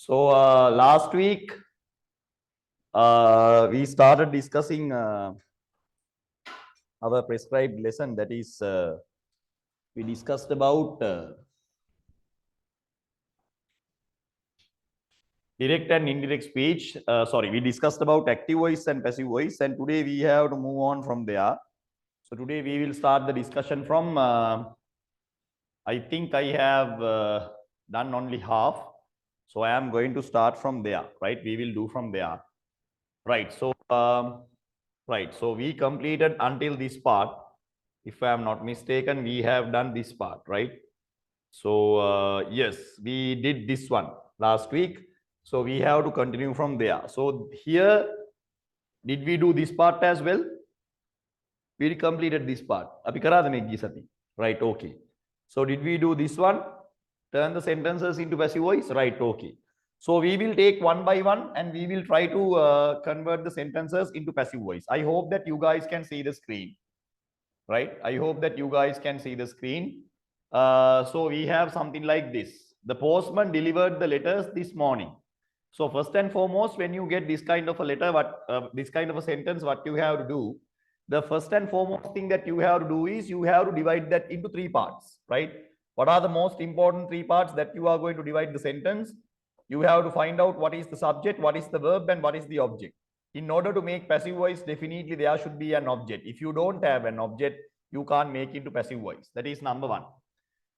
So last week we started discussing our prescribed lesson. That is, we discussed about direct and indirect speech. Sorry, we discussed about active voice and passive voice, and today we have to move on from there. So today we will start the discussion from. I think I have done only half, so I am going to start from there. Right, we will do from there. Right. So right. So we completed until this part. If I am not mistaken, we have done this part, right? So yes, we did this one last week. So we have to continue from there. So here, did we do this part as well? We completed this part. Right, okay. So did we do this one? Turn the sentences into passive voice? Right, okay. So we will take one by one and we will try to convert the sentences into passive voice. I hope that you guys can see the screen. Right? I hope that you guys can see the screen. So we have something like this. The postman delivered the letters this morning. So first and foremost, when you get this kind of a letter, this kind of a sentence, what you have to do, the first and foremost thing that you have to do is you have to divide that into three parts, right? What are the most important three parts that you are going to divide the sentence? You have to find out what is the subject, what is the verb, and what is the object. In order to make passive voice, definitely there should be an object. If you don't have an object, you can't make into passive voice. That is number one,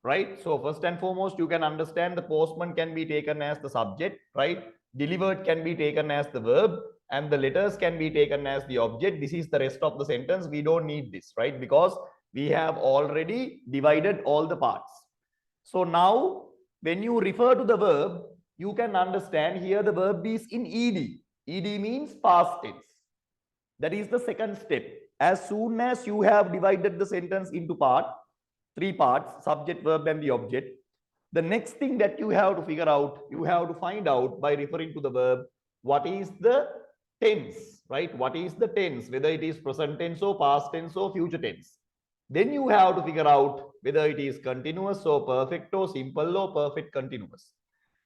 right? So first and foremost, you can understand the postman can be taken as the subject, right? Delivered can be taken as the verb, and the letters can be taken as the object. This is the rest of the sentence. We don't need this, right? Because we have already divided all the parts. So now, when you refer to the verb, you can understand here the verb is in ED. ED means past tense. That is the second step. As soon as you have divided the sentence into three parts, subject, verb, and the object, the next thing that you have to figure out, you have to find out by referring to the verb, what is the tense, right? What is the tense, whether it is present tense or past tense or future tense. Then you have to figure out whether it is continuous or perfect or simple or perfect continuous.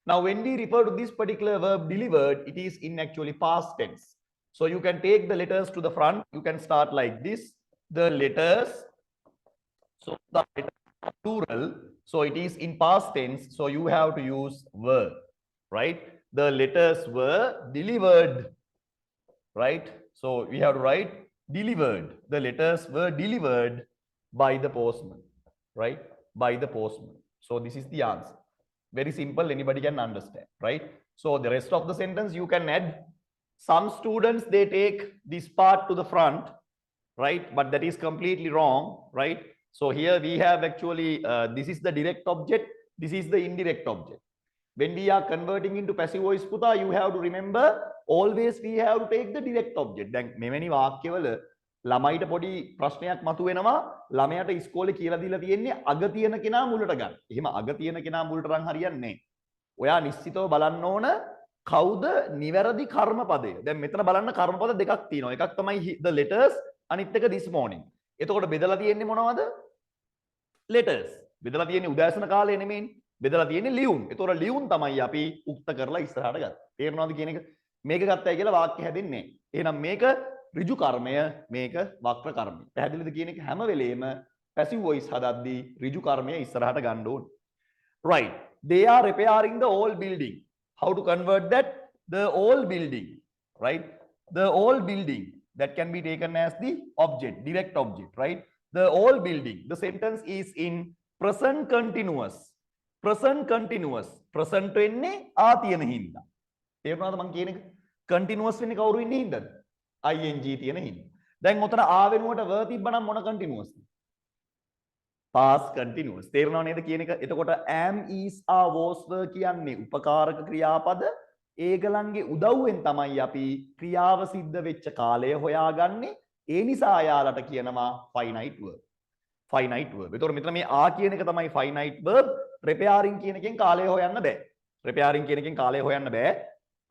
Now, when we refer to this particular verb delivered, it is in actually past tense. So you can take the letters to the front. You can start like this. The letters, so the letters are plural. So it is in past tense. So you have to use were, right? The letters were delivered, right? So we have to write delivered. The letters were delivered by the postman, right? By the postman. So this is the answer. Very simple, anybody can understand, right? So the rest of the sentence you can add. Some students, they take this part to the front, right? But that is completely wrong, right? So here we have actually, this is the direct object, this is the indirect object. When we are converting into passive voice, Puta, you have to remember, always we have to take the direct object. Then මෙවැනි වාක්‍යවල ළමයිට පොඩි ප්‍රශ්නයක් මතුවෙනවා. ළමයාට ඉස්කෝලේ කියලා දීලා තියෙන්නේ අග තියෙන කෙනා මුලට ගන්න. එහෙම අග තියෙන කෙනා මුලට රන් හරියන්නේ නැහැ. ඔයා නිශ්චිතව බලන්න ඕන කවුද නිවැරදි කර්මපදය. දැන් මෙතන බලන්න කර්මපද දෙකක් තියෙනවා. එකක් තමයි the letters, අනිත් එක this morning. එතකොට බෙදලා තියෙන්නේ මොනවද? letters. බෙදලා තියෙන්නේ උදෑසන කාලේ නෙමෙයිනේ. බෙදලා තියෙන්නේ ලියුම්. එතකොට ලියුම් තමයි අපි උක්ත කරලා ඉස්සරහට ගත්තේ. තේරෙනවද කියන එක? මේක ගත්තයි කියලා වාක්‍ය හැදෙන්නේ නැහැ. එහෙනම් මේක ඍජු කර්මය, මේක වක්‍ර කර්මය. පැහැදිලිද කියන එක? හැම වෙලේම passive voice හදද්දී ඍජු කර්මය ඉස්සරහට ගන්න ඕනේ. Right. They are repairing the old building. How to convert that? The old building, right? The old building, that can be taken as the object, direct object, right? The old building. The sentence is in present continuous. Present continuous. Present වෙන්නේ ආ තියෙන හින්දා. තේරුණාද මම කියන එක? Continuous වෙන්නේ කවුරු ඉන්නේ හින්දාද? ing තියෙන හින්දා. දැන් උතන ආ වෙනුවට verb තිබ්බනම් මොන continuous? Past continuous. තේරෙනව නේද කියන එක? එතකොට am, is, are, was, were කියන්නේ උපකාරක ක්‍රියාපද. ඒගලන්ගේ උදව්වෙන් තමයි අපි ක්‍රියාව සිද්ධ වෙච්ච කාලය හොයාගන්නේ. ඒ නිසා යාලට කියනවා finite verb. Finite verb. එතකොට මෙතන මේ ආ කියන එක තමයි finite verb. repairing කියන එකෙන් කාලය හොයන්න බෑ. repairing කියන එකෙන් කාලය හොයන්න බෑ.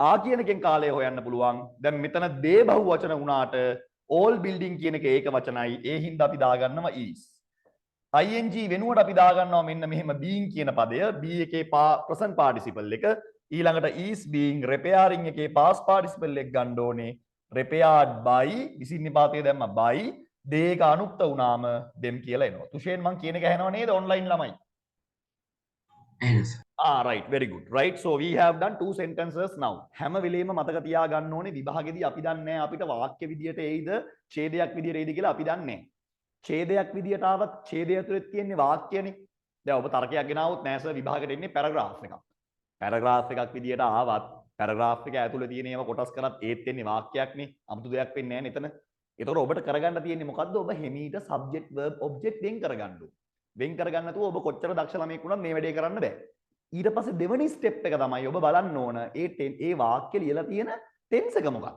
ආ කියන එකෙන් කාලය හොයන්න පුළුවන්. දැන් මෙතන දේ බහුව වචන වුණාට all building කියන එක ඒක වචනයි. ඒ හින්දා අපි දාගන්නවා is. ing වෙනුවට අපි දාගන්නවා මෙන්න මෙහෙම being කියන පදය. be එකේ present participle එක. ඊළඟට is being repairing එකේ past participle එක ගන්න ඕනේ repaired by විසින් නිපාතය දැම්ම by දෙක අනුක්ත වුණාම them කියලා එනවා. තුෂේන් මං කියන එක ඇහෙනව නේද online ළමයි? Right, very good. Right, so we have done 2 sentences now. හැම වෙලේම මතක තියාගන්න ඕනේ විභාගෙදී අපි දන්නේ නැහැ අපිට වාක්‍ය විදියට එයිද ඡේදයක් විදියට එයිද කියලා අපි දන්නේ නැහැ. ඡේදයක් විදියට ආවත් ඡේදය ඇතුලේ තියෙන්නේ වාක්‍යනේ. දැන් ඔබ තර්කයක් ගෙනාවොත් නෑ සර් විභාගෙට එන්නේ පැරග්‍රාෆ් එකක්. පැරග්‍රාෆ් එකක් විදියට ආවත් පැරග්‍රාෆ් එක ඇතුලේ තියෙන ඒවා කොටස් කරත් ඒත් එන්නේ වාක්‍යයක්නේ. 아무තු දෙයක් වෙන්නේ නැහැ නේ එතන. ඒතකොට ඔබට කරගන්න තියෙන්නේ මොකද්ද? ඔබ හිමීට subject verb object වෙන් කරගන්න ඕනේ. වෙන් කරගන්න නැතුව ඔබ කොච්චර දක්ෂ ළමයෙක් වුණත් මේ වැඩේ කරන්න බෑ. ඊට පස්සේ දෙවෙනි ස්ටෙප් එක තමයි ඔබ බලන්න ඕන ඒ වාක්‍ය ලියලා තියෙන tense එක මොකක්ද?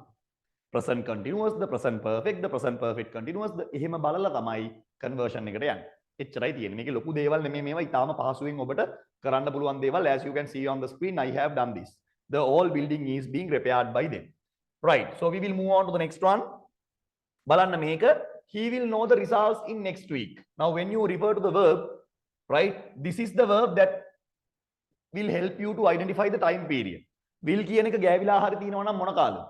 present continuous ද present perfect ද present perfect continuous ද එහෙම බලලා තමයි conversion එකට යන්නේ. එච්චරයි තියෙන්නේ. මේකේ ලොකු දේවල් නෙමෙයි මේවා ඊටාම පහසුවෙන් ඔබට කරන්න පුළුවන් දේවල්. As you can see on the screen I have done this. The whole building is being repaired by them. Right, so we will move on to the next one. බලන්න මේක he will know the results in next week. Now when you refer to the verb, right, this is the verb that will help you to identify the time period. Will කියන එක ගෑවිලා හරි තියෙනවා නම් මොන කාලෙද?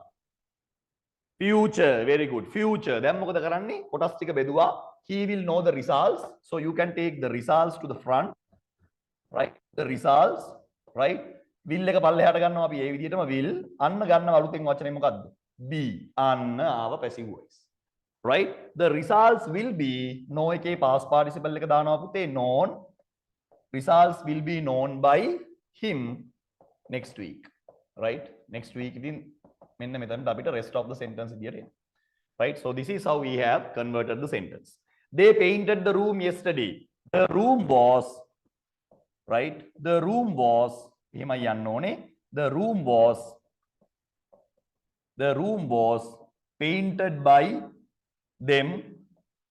Future, very good. Future. දැන් මොකද කරන්නේ? කොටස් ටික බෙදුවා. He will know the results. So you can take the results to the front. Right? The results, right? Will එක පල්ලෙහාට ගන්නවා අපි ඒ විදිහටම will. අන්න ගන්නව අලුතෙන් වචනේ මොකද්ද? Be. අන්න ආව passive voice. Right? The results will be know එකේ past participle එක දානවා පුතේ known. Results will be known by him next week. Right? Next week ඉතින් මෙන්න මෙතනට අපිට rest of the sentence විදියට එනවා. Right? So this is how we have converted the sentence. They painted the room yesterday. The room was, right? The room was එහෙමයි යන්න ඕනේ. The room was painted by them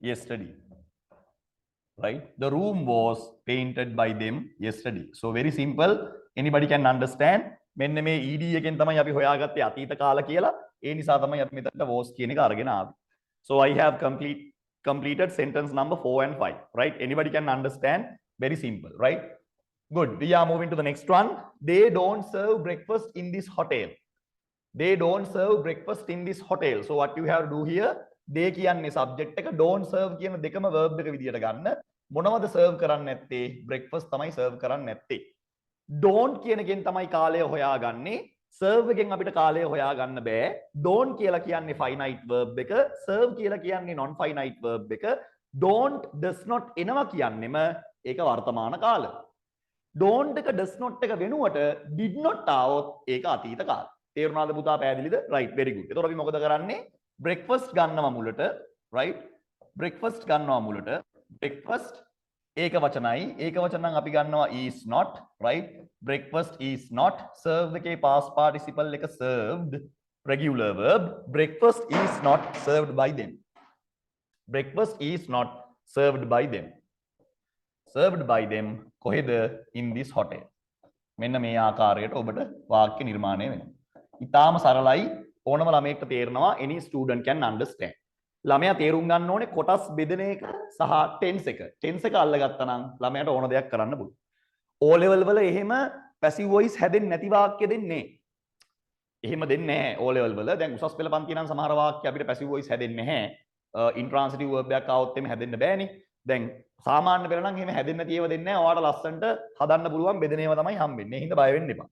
yesterday. Right? The room was painted by them yesterday. So very simple. Anybody can understand. මෙන්න මේ ed එකෙන් තමයි අපි හොයාගත්තේ අතීත කාල කියලා. ඒ නිසා තමයි අපි මෙතනට was කියන එක අරගෙන ආවේ. So I have completed sentence number 4 and 5. Right? Anybody can understand. Very simple. Right? Good. We are moving to the next one. They don't serve breakfast in this hotel. They don't serve breakfast in this hotel. So what you have to do here? They කියන්නේ subject එක don't serve කියන දෙකම verb එක විදියට ගන්න. මොනවද serve කරන්නේ නැත්තේ? breakfast තමයි serve කරන්නේ නැත්තේ. don't කියන එකෙන් තමයි කාලය හොයාගන්නේ. serve එකෙන් අපිට කාලය හොයාගන්න බෑ. don't කියලා කියන්නේ finite verb එක. serve කියලා කියන්නේ non finite verb එක. don't does not එනවා කියන්නේම ඒක වර්තමාන කාල. don't එක does not එක වෙනුවට did not ආවොත් ඒක අතීත කාල. තේරුණාද පුතා පැහැදිලිද? right, very good. එතකොට අපි මොකද කරන්නේ? breakfast ගන්නවා මුලට, right? breakfast ගන්නවා මුලට. breakfast ඒක වචනයි. ඒක වචන නම් අපි ගන්නවා is not, right? breakfast is not. serve එකේ past participle එක served, regular verb. breakfast is not served by them. breakfast is not served by them. served by them කොහෙද? in this hotel. මෙන්න මේ ආකාරයට ඔබට වාක්‍ය නිර්මාණය වෙනවා. ඉතාලම සරලයි. ඕනම ළමයෙක්ට තේරෙනවා. any student can understand. ළමයා තේරුම් ගන්න ඕනේ කොටස් බෙදෙන එක සහ tense එක. tense එක අල්ලගත්තා නම් ළමයාට ඕන දෙයක් කරන්න පුළුවන්. O level වල එහෙම passive voice හැදෙන්නේ නැති වාක්‍ය දෙන්නේ. එහෙම දෙන්නේ නැහැ O level වල. දැන් උසස් පෙළ පන්ති නම් සමහර වාක්‍ය අපිට passive voice හැදෙන්නේ නැහැ. intransitive verb එකක් આવොත් එimhe හැදෙන්න බෑනේ. දැන් සාමාන්‍ය පෙළ නම් එහෙම හැදෙන්නේ නැති ඒවා දෙන්නේ නැහැ. ඔයාලට ලස්සන්ට හදන්න පුළුවන් බෙදෙන ඒවා තමයි හම්බෙන්නේ. ඒ හින්දා බය වෙන්න එපා.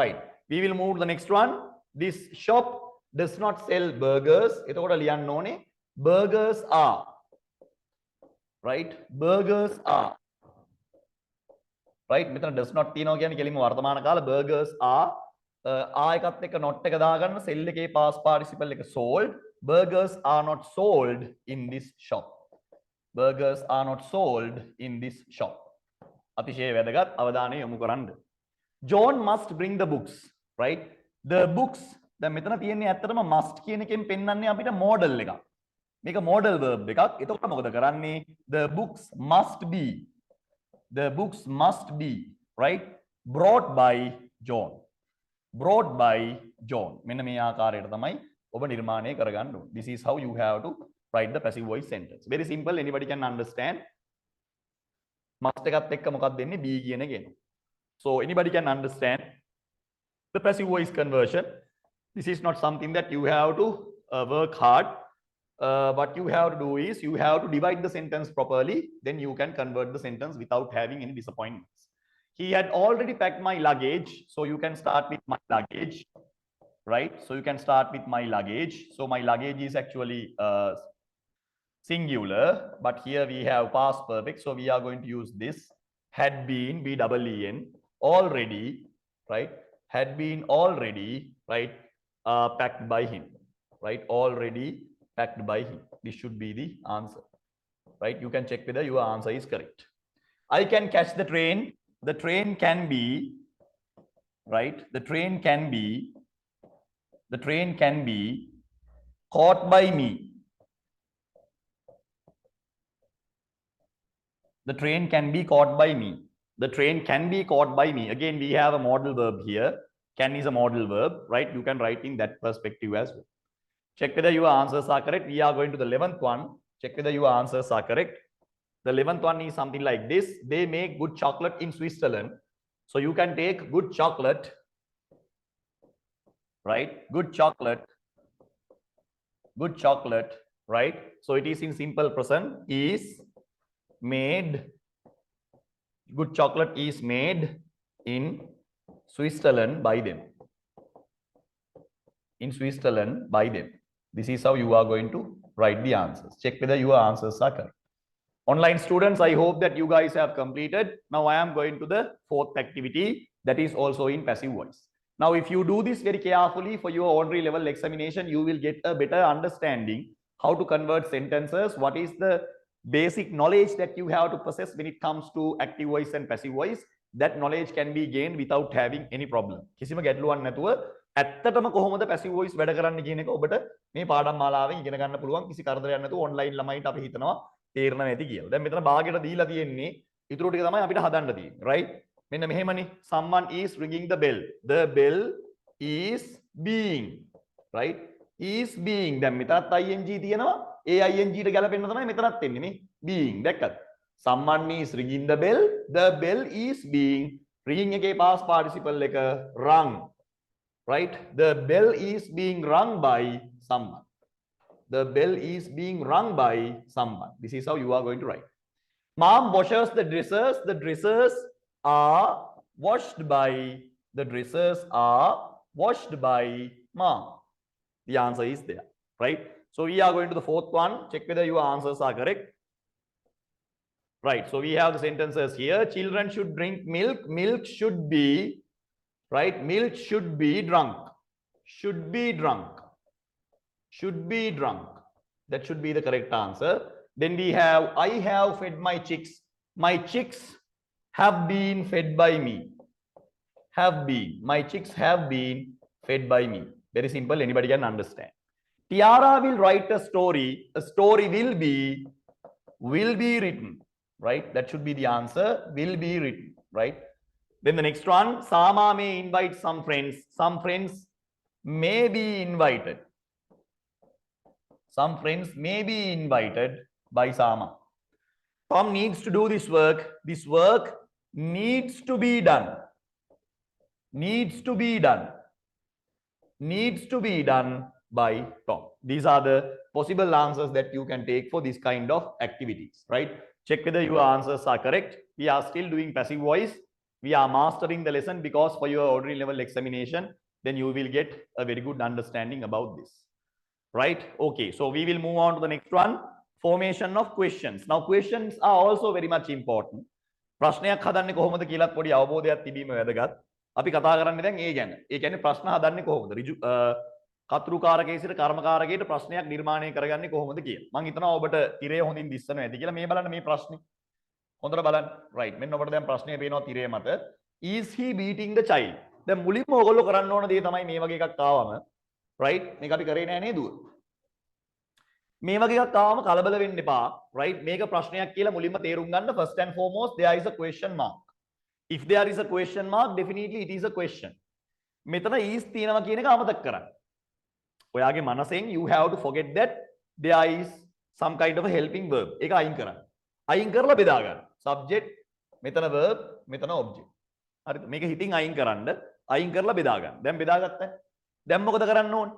Right. We will move to the next one. This shop does not sell burgers. එතකොට ලියන්න ඕනේ burgers are. Right? burgers are. Right? මෙතන does not තියනවා කියන්නේ කෙලින්ම වර්තමාන කාල burgers are. එකත් එක්ක not එක දාගන්න sell එකේ past participle එක sold. burgers are not sold in this shop. burgers are not sold in this shop. අතිශය වැදගත් අවධානය යොමු කරන්න. John must bring the books. Right? The books දැන් මෙතන තියෙන්නේ ඇත්තටම must කියන එකෙන් පෙන්වන්නේ අපිට model එකක්. මේක model verb එකක්. එතකොට මොකද කරන්නේ? The books must be. The books must be, right? brought by John. brought by John. මෙන්න මේ ආකාරයට තමයි ඔබ නිර්මාණය කරගන්න ඕනේ. This is how you have to write the passive voice sentence. Very simple. Anybody can understand. must එකත් එක්ක මොකක්ද දෙන්නේ? be කියන එක එනවා. So anybody can understand. the passive voice conversion. This is not something that you have to work hard. What you have to do is you have to divide the sentence properly. Then you can convert the sentence without having any disappointments. He had already packed my luggage. So you can start with my luggage, right? So you can start with my luggage. So my luggage is actually singular, but here we have past perfect. So we are going to use this. Had been, B-double-E-N, already, right? Had been already, right? Packed by him, right? Already packed by him. This should be the answer, right? You can check whether your answer is correct. I can catch the train. The train can be, right? The train can be caught by me. The train can be caught by me. The train can be caught by me. Again, we have a modal verb here. Can is a modal verb, right? You can write in that perspective as well. Check whether your answers are correct. We are going to the 11th one. Check whether your answers are correct. The 11th one is something like this. They make good chocolate in Switzerland. So you can take good chocolate, right? Good chocolate, right? So it is in simple present, is made. Good chocolate is made in Switzerland by them. In Switzerland by them. This is how you are going to write the answers. Check whether your answers are correct. Online students, I hope that you guys have completed. Now I am going to the fourth activity that is also in passive voice. Now, if you do this very carefully for your ordinary level examination, you will get a better understanding how to convert sentences, what is the basic knowledge that you have to possess when it comes to active voice and passive voice. That knowledge can be gained without having any problem. කිසිම ගැටලුවක් නැතුව ඇත්තටම කොහොමද passive voice වැඩ කරන්න කියන එක ඔබට මේ පාඩම් මාලාවෙන් ඉගෙන ගන්න පුළුවන්. කිසි කරදරයක් නැතුව online ළමයින්ට අපි හිතනවා තේරෙනවා ඇති කියලා. දැන් මෙතන භාගයට දීලා තියෙන්නේ ඊටු ටික තමයි අපිට හදන්න තියෙන්නේ, right? මෙන්න මෙහෙමනේ. Someone is ringing the bell. The bell is being, right? Is being. දැන් මෙතනත් ing තියෙනවා. ඒ ing ට ගැලපෙන්න තමයි මෙතනත් එන්නේ මේ being. දැක්කද? Someone is ringing the bell. The bell is being. Ringing එකේ past participle එක rung, right? The bell is being rung by someone. The bell is being rung by someone. This is how you are going to write. Mom washes the dressers. The dressers are washed by. The dressers are washed by mom. The answer is there, right? So we are going to the fourth one. Check whether your answers are correct. Right. So we have the sentences here. Children should drink milk. Milk should be, right? Milk should be drunk. Should be drunk. Should be drunk. That should be the correct answer. Then we have, I have fed my chicks. My chicks have been fed by me. Have been. My chicks have been fed by me. Very simple. Anybody can understand. Tiara will write a story. A story will be written. Right? That should be the answer. Will be written. Right? Then the next one. Sama may invite some friends. Some friends may be invited. Some friends may be invited by Sama. Tom needs to do this work. This work needs to be done. Needs to be done. Needs to be done by Tom. These are the possible answers that you can take for this kind of activities, right? Check whether your answers are correct. We are still doing passive voice. We are mastering the lesson because for your ordinary level examination, then you will get a very good understanding about this. Right? Okay. So we will move on to the next one. Formation of questions. Now questions are also very much important. ප්‍රශ්නයක් හදන්නේ කොහොමද කියලාත් පොඩි අවබෝධයක් තිබීම වැදගත්. අපි කතා කරන්නේ දැන් ඒ ගැන. ඒ කියන්නේ ප්‍රශ්න හදන්නේ කොහොමද? ඍජු කතුරුකාරකයේ සිට කර්මකාරකයට ප්‍රශ්නයක් නිර්මාණය කරගන්නේ කොහොමද කියලා. මම හිතනවා ඔබට තිරය හොඳින් දිස්සනවා ඇති කියලා. මේ බලන්න මේ ප්‍රශ්නේ. හොඳට බලන්න. right. මෙන්න ඔබට දැන් ප්‍රශ්නේ පේනවා තිරය මත. Is he beating the child? දැන් මුලින්ම ඔයගොල්ලෝ කරන්න ඕන දේ තමයි මේ වගේ එකක් ආවම, right? මේක අපි කරේ නෑ නේද? මේ වගේ එකක් ආවම කලබල වෙන්න එපා, right? මේක ප්‍රශ්නයක් කියලා මුලින්ම තේරුම් ගන්න. First and foremost there is a question mark. If there is a question mark, definitely it is a question. මෙතන is තියෙනවා කියන එක අමතක කරන්න. ඔයාගේ මනසෙන් you have to forget that there is some kind of a helping verb. ඒක අයින් කරන්න. අයින් කරලා බෙදා ගන්න. Subject, මෙතන verb, මෙතන object. හරිද? මේක හිතින් අයින් කරන්න. අයින් කරලා බෙදා ගන්න. දැන් බෙදාගත්තා. දැන් මොකද කරන්න ඕනේ?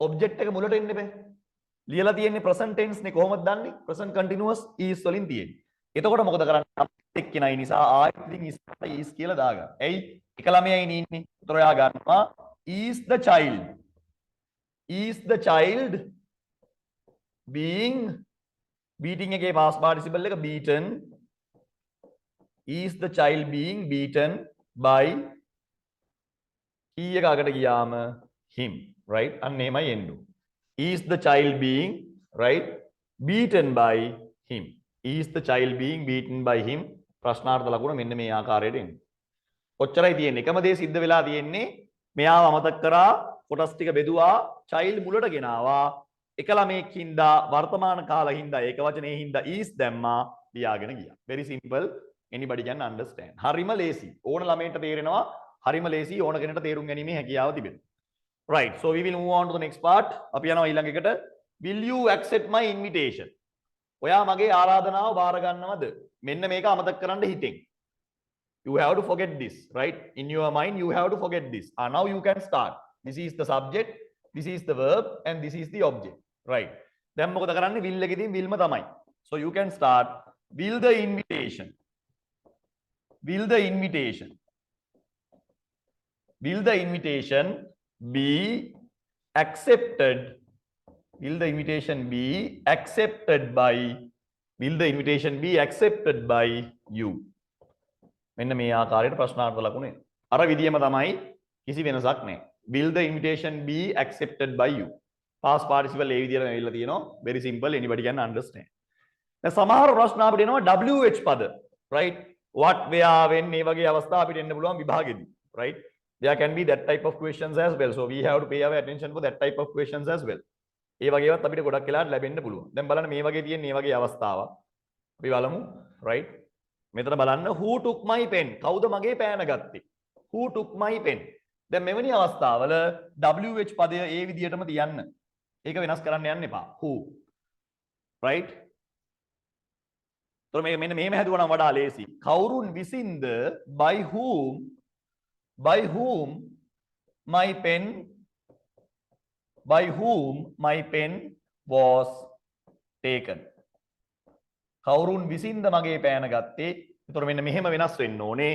ඔබ්ජෙක්ට් එක මුලට එන්න බෑ. ලියලා තියෙන්නේ present tense නේ කොහොමද දන්නේ? present continuous is වලින් තියෙන්නේ. එතකොට මොකද කරන්නේ? එක්කෙනයි නිසා ආයෙත් ඉතින් is කියලා දාගන්න. එයි එක ළමයයි ඉන්නේ. උතර ඔයා ගන්නවා is the child. Is the child being beating එකේ past participle එක beaten. Is the child being beaten by key එකකට ගියාම him, right? අන්න එහෙමයි එන්නේ. Is the child being, right, beaten by him? Is the child being beaten by him? ප්‍රශ්නාර්ථ ලකුණ මෙන්න මේ ආකාරයට එන්නේ. ඔච්චරයි තියෙන්නේ. එකම දේ සිද්ධ වෙලා තියෙන්නේ මෙයාව අමතක කරා කොටස් ටික බෙදුවා child මුලට ගෙනාවා එක ළමෙක් හින්දා වර්තමාන කාලෙ හින්දා ඒක වචනේ හින්දා is දැම්මා ලියාගෙන ගියා. very simple, anybody can understand. හරිම ලේසි. ඕන ළමයට තේරෙනවා. හරිම ලේසි. ඕන කෙනෙකුට තේරුම් ගැනීමේ හැකියාව තිබෙනවා. Right, so we will move on to the next part. අපි යනවා ඊළඟ එකට. Will you accept my invitation? ඔයා මගේ ආරාධනාව බාර ගන්නවද? මෙන්න මේක අමතක කරන්න හිතෙන්. You have to forget this, right? In your mind you have to forget this. Now you can start. This is the subject, this is the verb and this is the object, right? දැන් මොකද කරන්නේ? will එකේදී willම තමයි. So you can start. Will the invitation be accepted? Will the invitation be accepted by you? මෙන්න මේ ආකාරයට ප්‍රශ්නාර්ථ ලකුණ එනවා. අර විදියම තමයි, කිසි වෙනසක් නැහැ. Will the invitation be accepted by you? Past participle ඒ විදියට ඇවිල්ලා තියෙනවා. Very simple, anybody can understand. දැන් සමහර ප්‍රශ්න අපිට එනවා WH පද, right? What, where, when මේ වගේ අවස්ථා අපිට එන්න පුළුවන් විභාගෙදී, right? There can be that type of questions as well. So we have to pay our attention for that type of questions as well. ඒ වගේවත් අපිට ගොඩක් වෙලාවට ලැබෙන්න පුළුවන්. දැන් බලන්න මේ වගේ තියෙන මේ වගේ අවස්ථාවක්. අපි බලමු, right? මෙතන බලන්න who took my pen? කවුද මගේ පෑන ගත්තේ? Who took my pen? දැන් මෙවැනි අවස්ථාවල WH පදය ඒ විදියටම තියන්න. ඒක වෙනස් කරන්න යන්න එපා. Who, right? તો මෙන්න මෙහෙම හැදුවා නම් වඩා ලේසි. කවුරුන් විසින්ද by whom my pen was taken. කවුරුන් විසින්ද මගේ පෑන ගත්තේ? ඒතර මෙන්න මෙහෙම වෙනස් වෙන්න ඕනේ.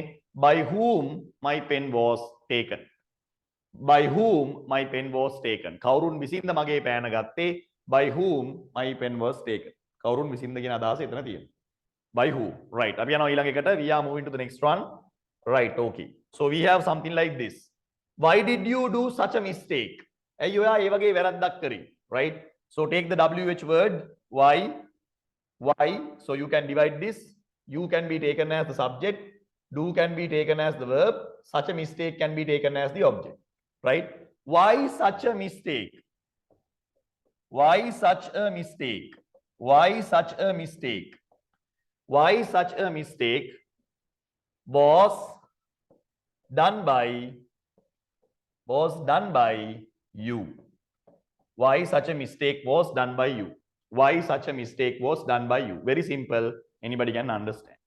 by whom my pen was taken. by whom my pen was taken. කවුරුන් විසින්ද මගේ පෑන ගත්තේ? by whom my pen was taken. කවුරුන් විසින්ද කියන අදහස එතන තියෙනවා. by who, right? අපි යනවා ඊළඟ එකට. we are moving to the next one, right? Okay, so we have something like this. Why did you do such a mistake? ඇයි ඔයා ඒ වගේ වැරද්දක් කරේ, right? So take the WH word, why, so you can divide this. You can be taken as the subject, do can be taken as the verb, such a mistake can be taken as the object, right? Why such a mistake? Why such a mistake? Why such a mistake? Why such a mistake was done by you? Why such a mistake was done by you? Why such a mistake was done by you? Very simple, anybody can understand.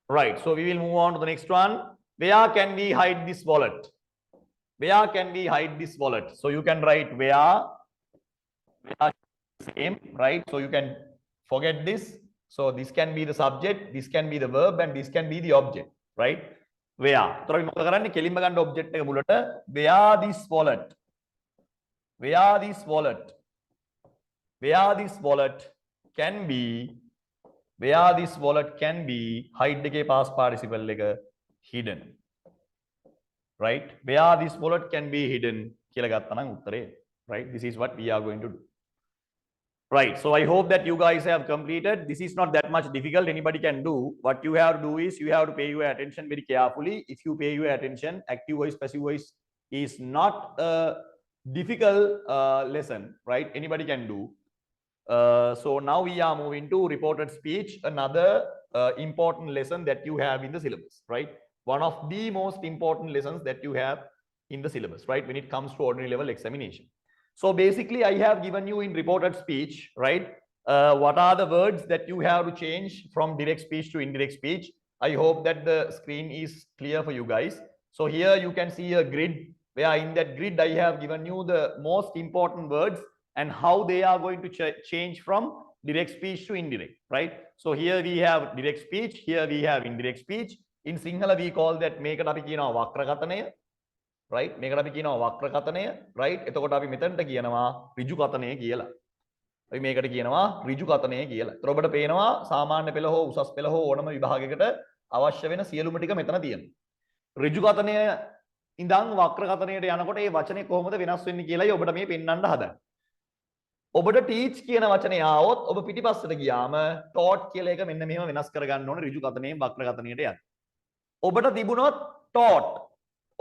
Right, so we will move on to the next one. Where can we hide this wallet? Where can we hide this wallet? So you can write where same, right? So you can forget this. So this can be the subject, this can be the verb and this can be the object, right? Where. So we මොකද කරන්නේ? කෙලින්ම ගන්න object එක මුලට where this wallet can be hide එකේ past participle එක hidden, right? Where this wallet can be hidden කියලා ගත්තා නම් උත්තරේ, right? This is what we are going to do. Right, so I hope that you guys have completed. This is not that much difficult, anybody can do. What you have to do is you have to pay your attention very carefully. If you pay your attention, active voice, passive voice is not a difficult lesson, right? Anybody can do. So now we are moving to reported speech, another important lesson that you have in the syllabus, right? One of the most important lessons that you have in the syllabus, right? When it comes to ordinary level examination. So basically I have given you in reported speech, right? What are the words that you have to change from direct speech to indirect speech? I hope that the screen is clear for you guys. So here you can see a grid where in that grid I have given you the most important words and how they are going to change from direct speech to indirect, right? So here we have direct speech, here we have indirect speech. In Sinhala we call that මේකට අපි කියනවා වක්‍රකතනය, right? මේකට අපි කියනවා වක්‍රකතනය, right? එතකොට අපි මෙතනට කියනවා ඍජු කතනය කියලා. අපි මේකට කියනවා ඍජු කතනය කියලා. ඒතර ඔබට පේනවා සාමාන්‍ය පෙළ හෝ උසස් පෙළ හෝ ඕනම විභාගයකට අවශ්‍ය වෙන සියලුම ටික මෙතන තියෙනවා. ඍජු කතනය ඉඳන් වක්‍ර කතනයට යනකොට මේ වචනේ කොහොමද වෙනස් වෙන්නේ කියලායි ඔබට මේ පෙන්වන්න හදන්නේ. ඔබට teach කියන වචනේ ආවොත් ඔබ පිටිපස්සට ගියාම taught කියලා එක මෙන්න මෙහෙම වෙනස් කරගන්න ඕනේ ඍජු කතනයෙන් වක්‍ර කතනයට යන්න. ඔබට තිබුණොත් taught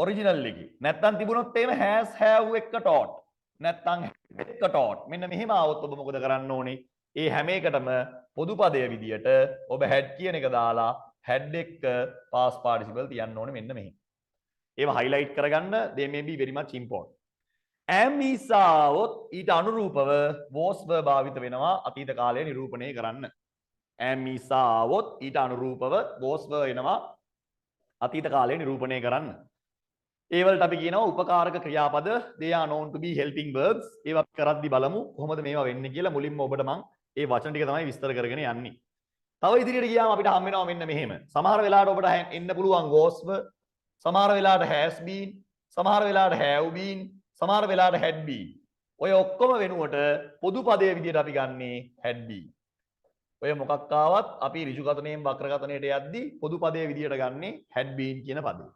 original එකේ. නැත්තම් තිබුණොත් එහෙම has have එක taught. නැත්තම් එක taught. මෙන්න මෙහෙම ආවොත් ඔබ මොකද කරන්න ඕනේ? ඒ හැම එකටම පොදු පදයේ විදියට ඔබ had කියන එක දාලා had එක past participle තියන්න ඕනේ මෙන්න මෙහෙම. ඒව highlight කරගන්න, they may be very much important. am is આવොත් ඊට අනුරූපව was verb භාවිත වෙනවා අතීත කාලය නිරූපණය කරන්න. am is આવොත් ඊට අනුරූපව was verb වෙනවා අතීත කාලය නිරූපණය කරන්න. ඒ වලට අපි කියනවා උපකාරක ක්‍රියාපද, they are known to be helping verbs. ඒවා කරද්දි බලමු කොහොමද මේවා වෙන්නේ කියලා. මුලින්ම ඔබට මම ඒ වචන ටික තමයි විස්තර කරගෙන යන්නේ. තව ඉදිරියට ගියාම අපිට හම් වෙනවා මෙන්න මෙහෙම. සමහර වෙලාවට ඔබට එන්න පුළුවන් was verb, සමහර වෙලාවට has been, සමහර වෙලාවට have been, සමහර වෙලාවට had been. ඔය ඔක්කොම වෙනුවට පොදු පදයේ විදියට අපි ගන්නේ had been. ඔය මොකක් ආවත් අපි ඍජු කතනයෙන් වක්‍ර කතනයට යද්දී පොදු පදයේ විදියට ගන්නේ had been කියන පදේ.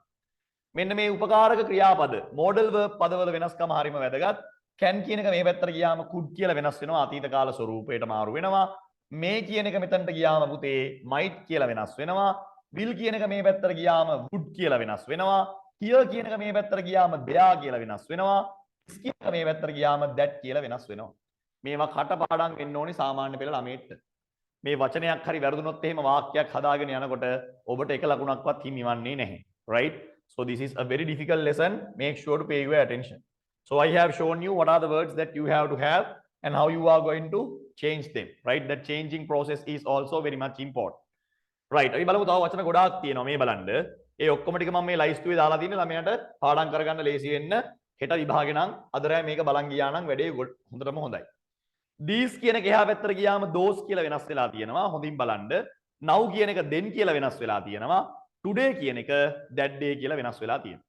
මෙන්න මේ උපකාරක ක්‍රියාපද modal verb පදවල වෙනස්කම හරිම වැදගත්. can කියන එක මේ පැත්තට ගියාම could කියලා වෙනස් වෙනවා, අතීත කාල ස්වරූපයට මාරු වෙනවා. may කියන එක මෙතනට ගියාම පුතේ might කියලා වෙනස් වෙනවා. will කියන එක මේ පැත්තට ගියාම would කියලා වෙනස් වෙනවා. here කියන එක මේ පැත්තට ගියාම there කියලා වෙනස් වෙනවා. this කියන එක මේ පැත්තට ගියාම that කියලා වෙනස් වෙනවා. මේවා කටපාඩම් වෙන්න ඕනේ සාමාන්‍ය පෙළ ළමයිට. මේ වචනයක් හරි වැරදුනොත් එහෙම වාක්‍යයක් හදාගෙන යනකොට ඔබට එක ලකුණක්වත් හිමිවන්නේ නැහැ, right? So this is a very difficult lesson. Make sure to pay your attention. So I have shown you what are the words that you have to have and how you are going to change them, right? That changing process is also very much important. Right. අපි බලමු තව වචන ගොඩාක් තියෙනවා මේ බලන්න. ඒ ඔක්කොම ටික මම මේ ලයිස්තුවේ දාලා තියෙන්නේ ළමයාට පාඩම් කරගන්න ලේසි වෙන්න. හෙට විභාගේ නම් අද රෑ මේක බලන් ගියා නම් වැඩේ හොඳටම හොඳයි. these කියන එක එහා පැත්තට ගියාම those කියලා වෙනස් වෙලා තියෙනවා. හොඳින් බලන්න. now කියන එක then කියලා වෙනස් වෙලා තියෙනවා. today කියන එක that day කියලා වෙනස් වෙලා තියෙනවා.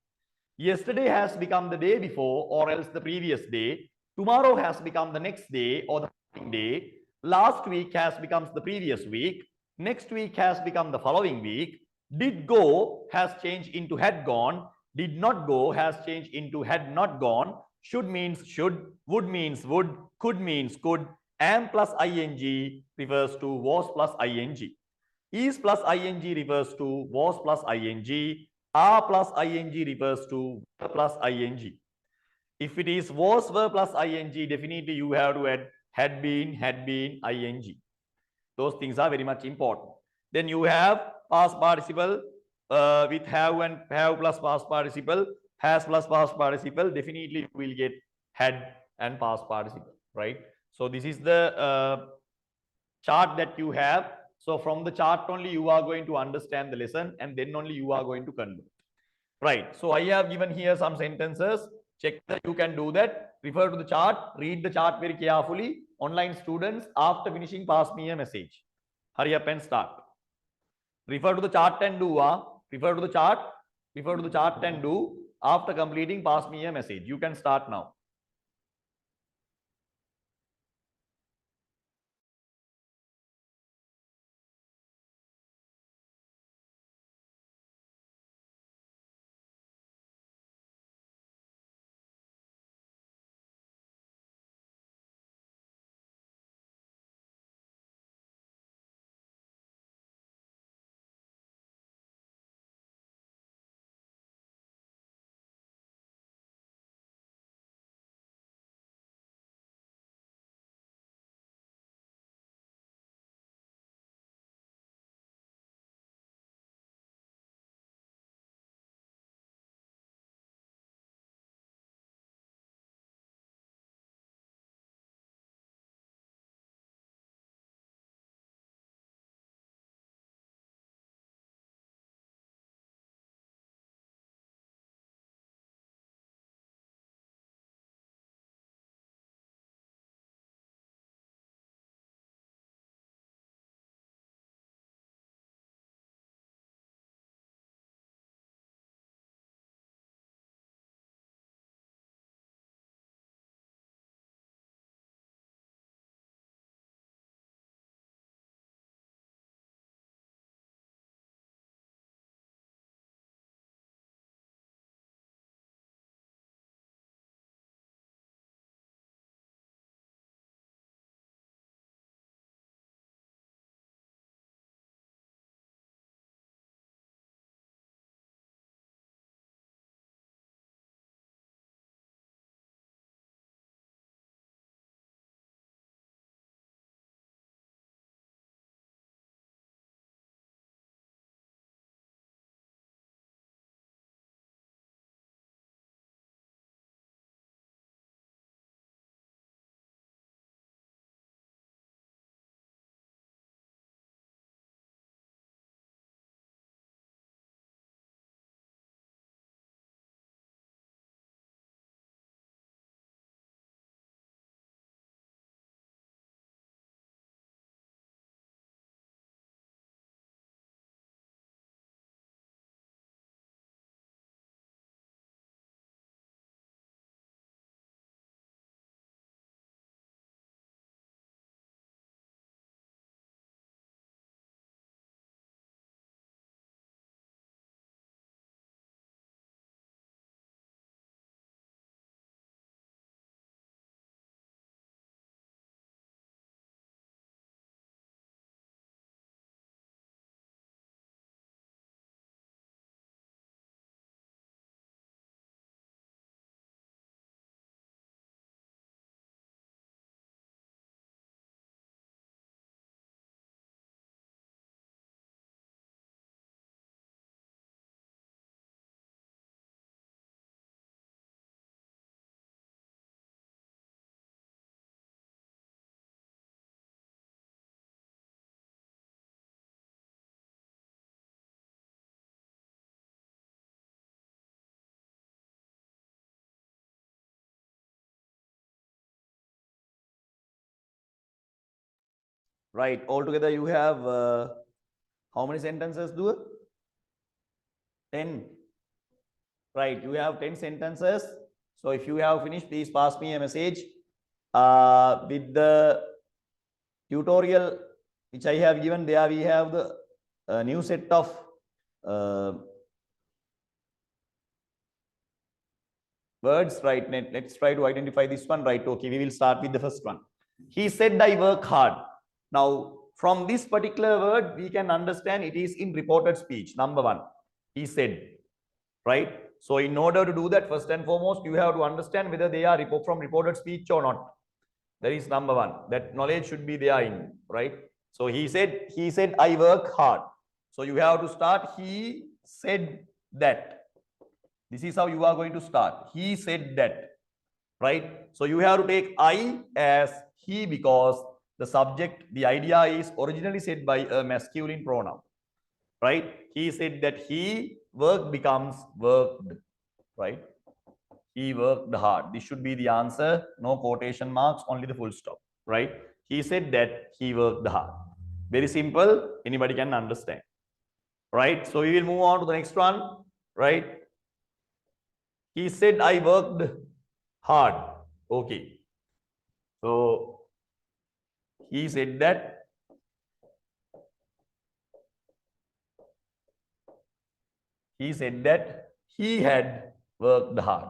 yesterday has become the day before or else the previous day. Tomorrow has become the next day or the following day. Last week has becomes the previous week. Next week has become the following week. Did go has changed into had gone. Did not go has changed into had not gone. Should means should. Would means would. Could means could. Am plus ing refers to was plus ing. Is plus ing refers to was plus ing. Are plus ing refers to were plus ing. If it is was were plus ing, definitely you have to add had been ing. Those things are very much important. Then you have past participle with have and have plus past participle, has plus past participle. Definitely you will get had and past participle, right? So this is the chart that you have. So from the chart only you are going to understand the lesson and then only you are going to convert. Right. So I have given here some sentences. Check that you can do that. Refer to the chart. Read the chart very carefully. Online students, after finishing, pass me a message. Hurry up and start. Refer to the chart and do. Refer to the chart. Refer to the chart and do. After completing, pass me a message. You can start now. Right. Altogether, you have how many sentences? Do 10. Right. You have 10 sentences. So if you have finished, please pass me a message with the tutorial which I have given. There we have the new set of words. Right. Let's try to identify this one. Right. Okay. We will start with the first one. He said, I work hard. Now, from this particular word, we can understand it is in reported speech. Number one, he said, right? So in order to do that, first and foremost, you have to understand whether they are from reported speech or not. That is number one. That knowledge should be there in, right? So he said, I work hard. So you have to start, he said that. This is how you are going to start. He said that, right? So you have to take I as he because the subject, the idea is originally said by a masculine pronoun, right? He said that he worked becomes worked, right? He worked hard. This should be the answer. No quotation marks, only the full stop, right? He said that he worked hard. Very simple. Anybody can understand, right? So we will move on to the next one, right? He said, I worked hard. Okay. So he said that he had worked hard.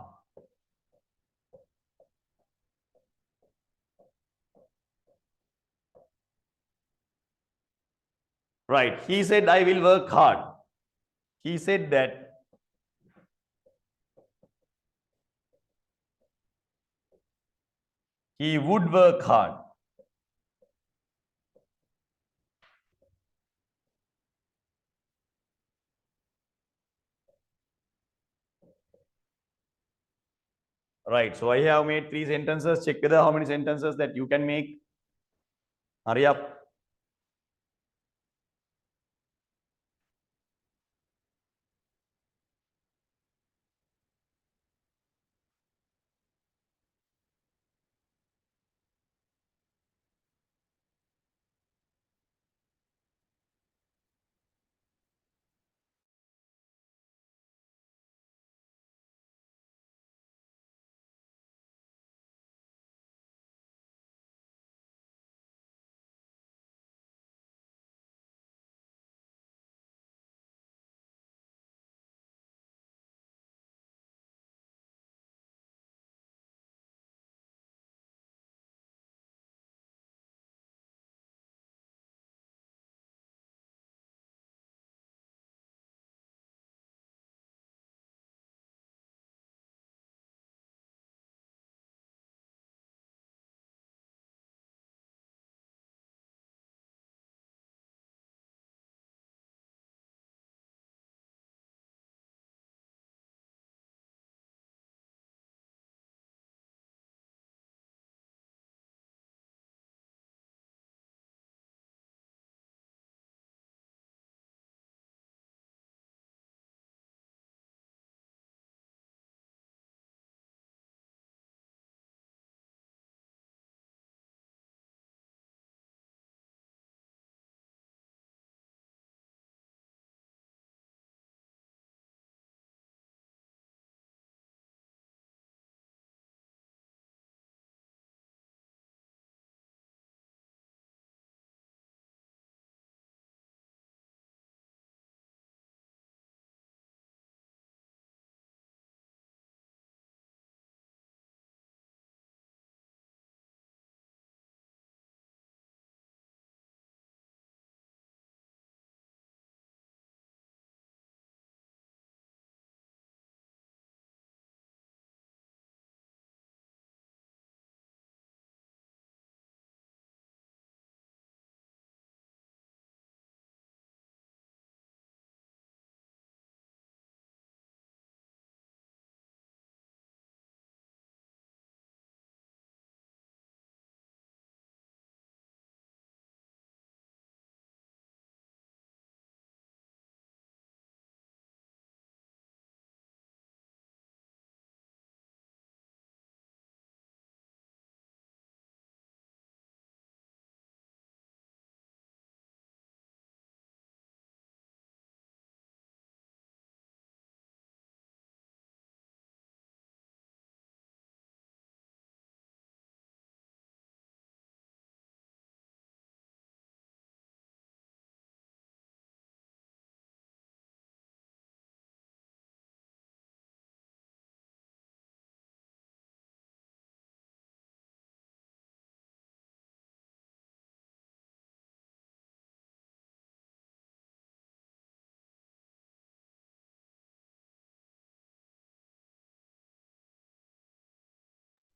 Right. He said, I will work hard. He said that he would work hard. Right. So I have made 3 sentences. Check whether how many sentences that you can make. Hurry up.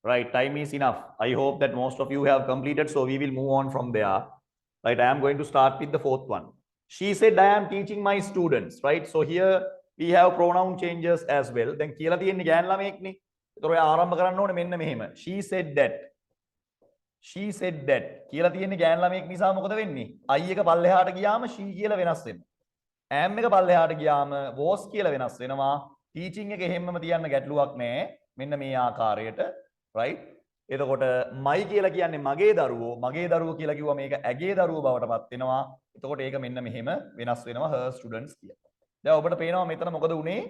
Right, time is enough. I hope that most of you have completed, so we will move on from there. Right, I am going to start with the fourth one. She said, I am teaching my students. Right, so here we have pronoun changes as well. Then කියලා තියෙන්නේ ගෑන් ළමයෙක්නේ. ඒතර ඔය ආරම්භ කරන්න ඕනේ මෙන්න මෙහෙම. She said that. She said that. කියලා තියෙන්නේ ගෑන් ළමයෙක් නිසා මොකද වෙන්නේ? I එක පල්ලෙහාට ගියාම she කියලා වෙනස් වෙනවා. am එක පල්ලෙහාට ගියාම was කියලා වෙනස් වෙනවා. teaching එක එහෙම්මම තියන්න ගැටලුවක් නැහැ. මෙන්න මේ ආකාරයට. Right? එතකොට my කියලා කියන්නේ මගේ දරුවෝ කියලා කිව්වා මේක ඇගේ දරුවෝ බවට පත් වෙනවා. එතකොට ඒක මෙන්න මෙහෙම වෙනස් වෙනවා her students කියලා. දැන් ඔබට පේනවා මෙතන මොකද උනේ?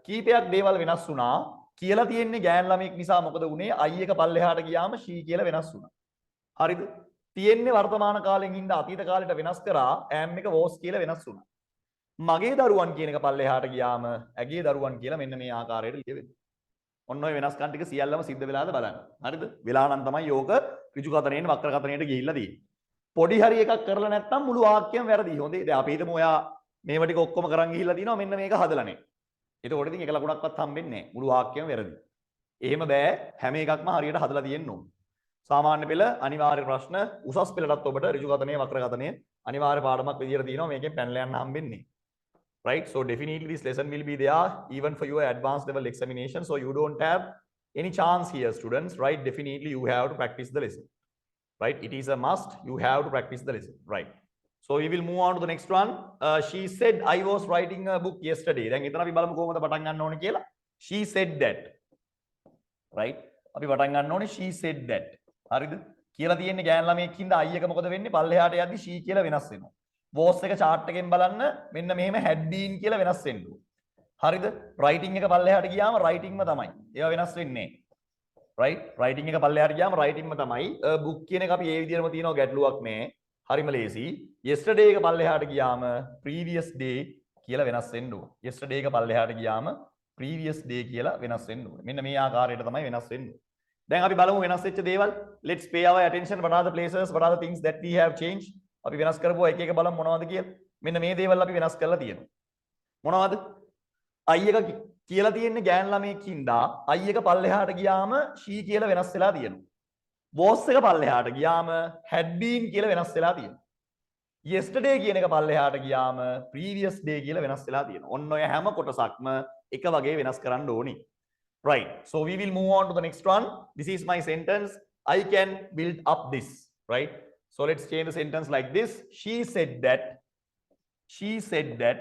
කීපයක් දේවල් වෙනස් වුණා. කියලා තියෙන්නේ ගෑන් ළමෙක් නිසා මොකද උනේ? I එක පල්ලෙහාට ගියාම she කියලා වෙනස් වුණා. හරිද? තියෙන්නේ වර්තමාන කාලෙන් ඉඳ අතීත කාලයට වෙනස් කරා am එක was කියලා වෙනස් වුණා. මගේ දරුවන් කියන එක පල්ලෙහාට ගියාම ඇගේ දරුවන් කියලා මෙන්න මේ ආකාරයට ලියවෙනවා. ඔන්න ඔය වෙනස්කම් ටික සියල්ලම සිද්ධ වෙලාද බලන්න. හරිද? වෙලා නම් තමයි යෝග ඍජු කතනයෙන් වක්‍ර කතනයට ගිහිල්ලා තියෙන්නේ. පොඩි හරි එකක් කරලා නැත්නම් මුළු වාක්‍යයම වැරදි. හොඳේ. දැන් අපි හිතමු ඔයා මේව ටික ඔක්කොම කරන් ගිහිල්ලා තිනවා මෙන්න මේක හදලා නැහැ. එතකොට ඉතින් එක ලකුණක්වත් හම්බෙන්නේ නැහැ. මුළු වාක්‍යයම වැරදි. එහෙම බෑ. හැම එකක්ම හරියට හදලා තියෙන්න ඕන. සාමාන්‍ය පෙළ අනිවාර්ය ප්‍රශ්න උසස් පෙළටත් ඔබට ඍජු කතනයේ වක්‍ර කතනයේ අනිවාර්ය පාඩමක් විදියට තියෙනවා. මේකෙන් පැනලා යන්න හම්බෙන්නේ. Right, so definitely this lesson will be there even for your advanced level examination, so you don't have any chance here students. Right, definitely you have to practice the lesson. Right, it is a must, you have to practice the lesson. Right, so we will move on to the next one. She said I was writing a book yesterday. Then itana අපි බලමු කොහොමද පටන් ගන්න ඕනේ කියලා. She said that. Right, අපි පටන් ගන්න ඕනේ she said that. හරිද? කියලා තියෙන්නේ ගෑන් ළමයෙක් හින්දා I එක මොකද වෙන්නේ? පල්ලෙහාට යද්දි she කියලා වෙනස් වෙනවා. was එක chart එකෙන් බලන්න මෙන්න මෙහෙම had been කියලා වෙනස් වෙන්න ඕනේ. හරිද? writing එක පල්ලෙහාට ගියාම writingම තමයි. ඒවා වෙනස් වෙන්නේ නැහැ. right? writing එක පල්ලෙහාට ගියාම writingම තමයි. book කියන එක අපි ඒ විදිහටම තියනවා ගැටලුවක් නැහැ. හරිම ලේසි. yesterday එක පල්ලෙහාට ගියාම previous day කියලා වෙනස් වෙන්න ඕනේ. yesterday එක පල්ලෙහාට ගියාම previous day කියලා වෙනස් වෙන්න ඕනේ. මෙන්න මේ ආකාරයට තමයි වෙනස් වෙන්නේ. දැන් අපි බලමු වෙනස් වෙච්ච දේවල්. let's pay our attention. What are the places, what are the things that we have changed? අපි වෙනස් කරපුවා එක එක බලමු මොනවද කියලා. මෙන්න මේ දේවල් අපි වෙනස් කරලා තියෙනවා. මොනවද? I එක කියලා තියෙන්නේ ගෑන් ළමයෙක් හින්දා I එක පල්ලෙහාට ගියාම she කියලා වෙනස් වෙලා තියෙනවා. was එක පල්ලෙහාට ගියාම had been කියලා වෙනස් වෙලා තියෙනවා. yesterday කියන එක පල්ලෙහාට ගියාම previous day කියලා වෙනස් වෙලා තියෙනවා. ඔන්න ඔය හැම කොටසක්ම එක වගේ වෙනස් කරන්න ඕනි. Right, so we will move on to the next one. This is my sentence. I can build up this. Right, so let's change the sentence like this. She said that. She said that.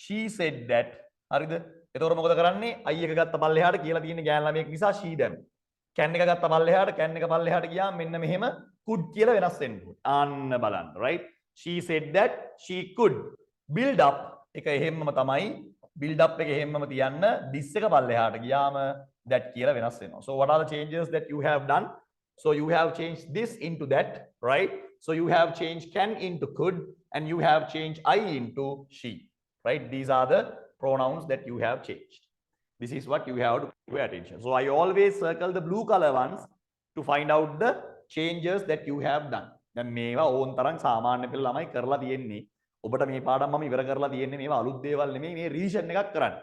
She said that. හරිද? එතකොට මොකද කරන්නේ? I එක ගත්ත පල්ලෙහාට කියලා තියෙන ගෑන් ළමයෙක් නිසා she දැම්ම. can එක ගත්ත පල්ලෙහාට can එක පල්ලෙහාට ගියාම මෙන්න මෙහෙම could කියලා වෙනස් වෙන්න ඕනේ. අන්න බලන්න. Right, she said that she could build up එක එහෙම්මම තමයි. build up එක එහෙම්මම තියන්න this එක පල්ලෙහාට ගියාම that කියලා වෙනස් වෙනවා. So what are the changes that you have done? So you have changed this into that, right? So you have changed can into could and you have changed I into she, right? These are the pronouns that you have changed. This is what you have to pay attention. So I always circle the blue color ones to find out the changes that you have done. දැන් මේවා ඕන් තරම් සාමාන්‍ය පෙළ ළමයි කරලා තියෙන්නේ. ඔබට මේ පාඩම් මම ඉවර කරලා තියෙන්නේ මේවා අලුත් දේවල් නෙමෙයි මේ රිවිෂන් එකක් කරන්න.